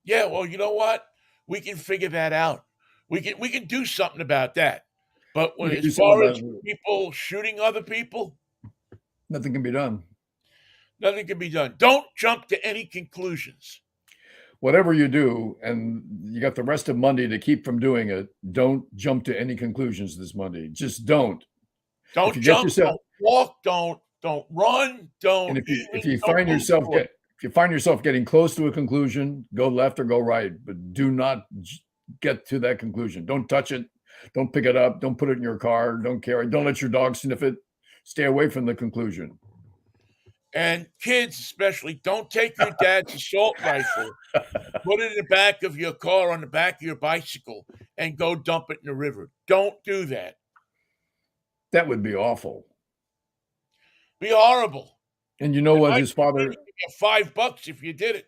Yeah, well, you know what? we can figure that out. We can do something about that. But We can as do something far about as it. people shooting other people, Nothing can be done. nothing can be done. Don't jump to any conclusions. Whatever you do, and you got the rest of Monday to keep from doing it, don't jump to any conclusions this Monday. Just don't. If Don't you get jump, yourself don't walk, don't run, and don't if even you don't find move yourself forward. getting close to a conclusion, go left or go right, but do not get to that conclusion. Don't touch it. Don't pick it up. Don't put it in your car. Don't carry. Don't let your dog sniff it. Stay away from the conclusion. And kids especially, don't take your dad's assault rifle, put it in the back of your car on the back of your bicycle, and go dump it in the river. Don't do that. That would be awful. Be horrible. And you know And what? Mike His father, Vinnie could get $5 if you did it.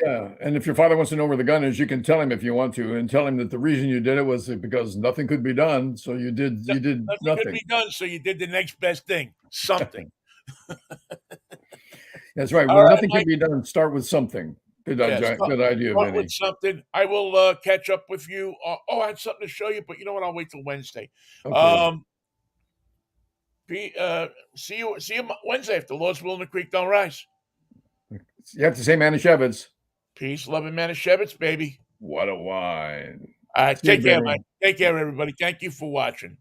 yeah. And if your father wants to know where the gun is, you can tell him if you want to, and tell him that the reason you did it was because nothing could be done. So you did Nothing could nothing. be done, so you did the next best thing. Something. That's right. All When right, nothing can Mike. be done, start with something. Good, Yes. good idea, Start with Vinny. something. I will catch up with you. I had something to show you, but you know what? I'll wait till Wednesday. Okay. See you Wednesday if the Lord's will and the creek don't rise. You have to say Manischewitz. Peace, love, and Manischewitz, baby. What a wine. All right, See you, take care, Vinny. Mike. Take care, everybody. Thank you for watching.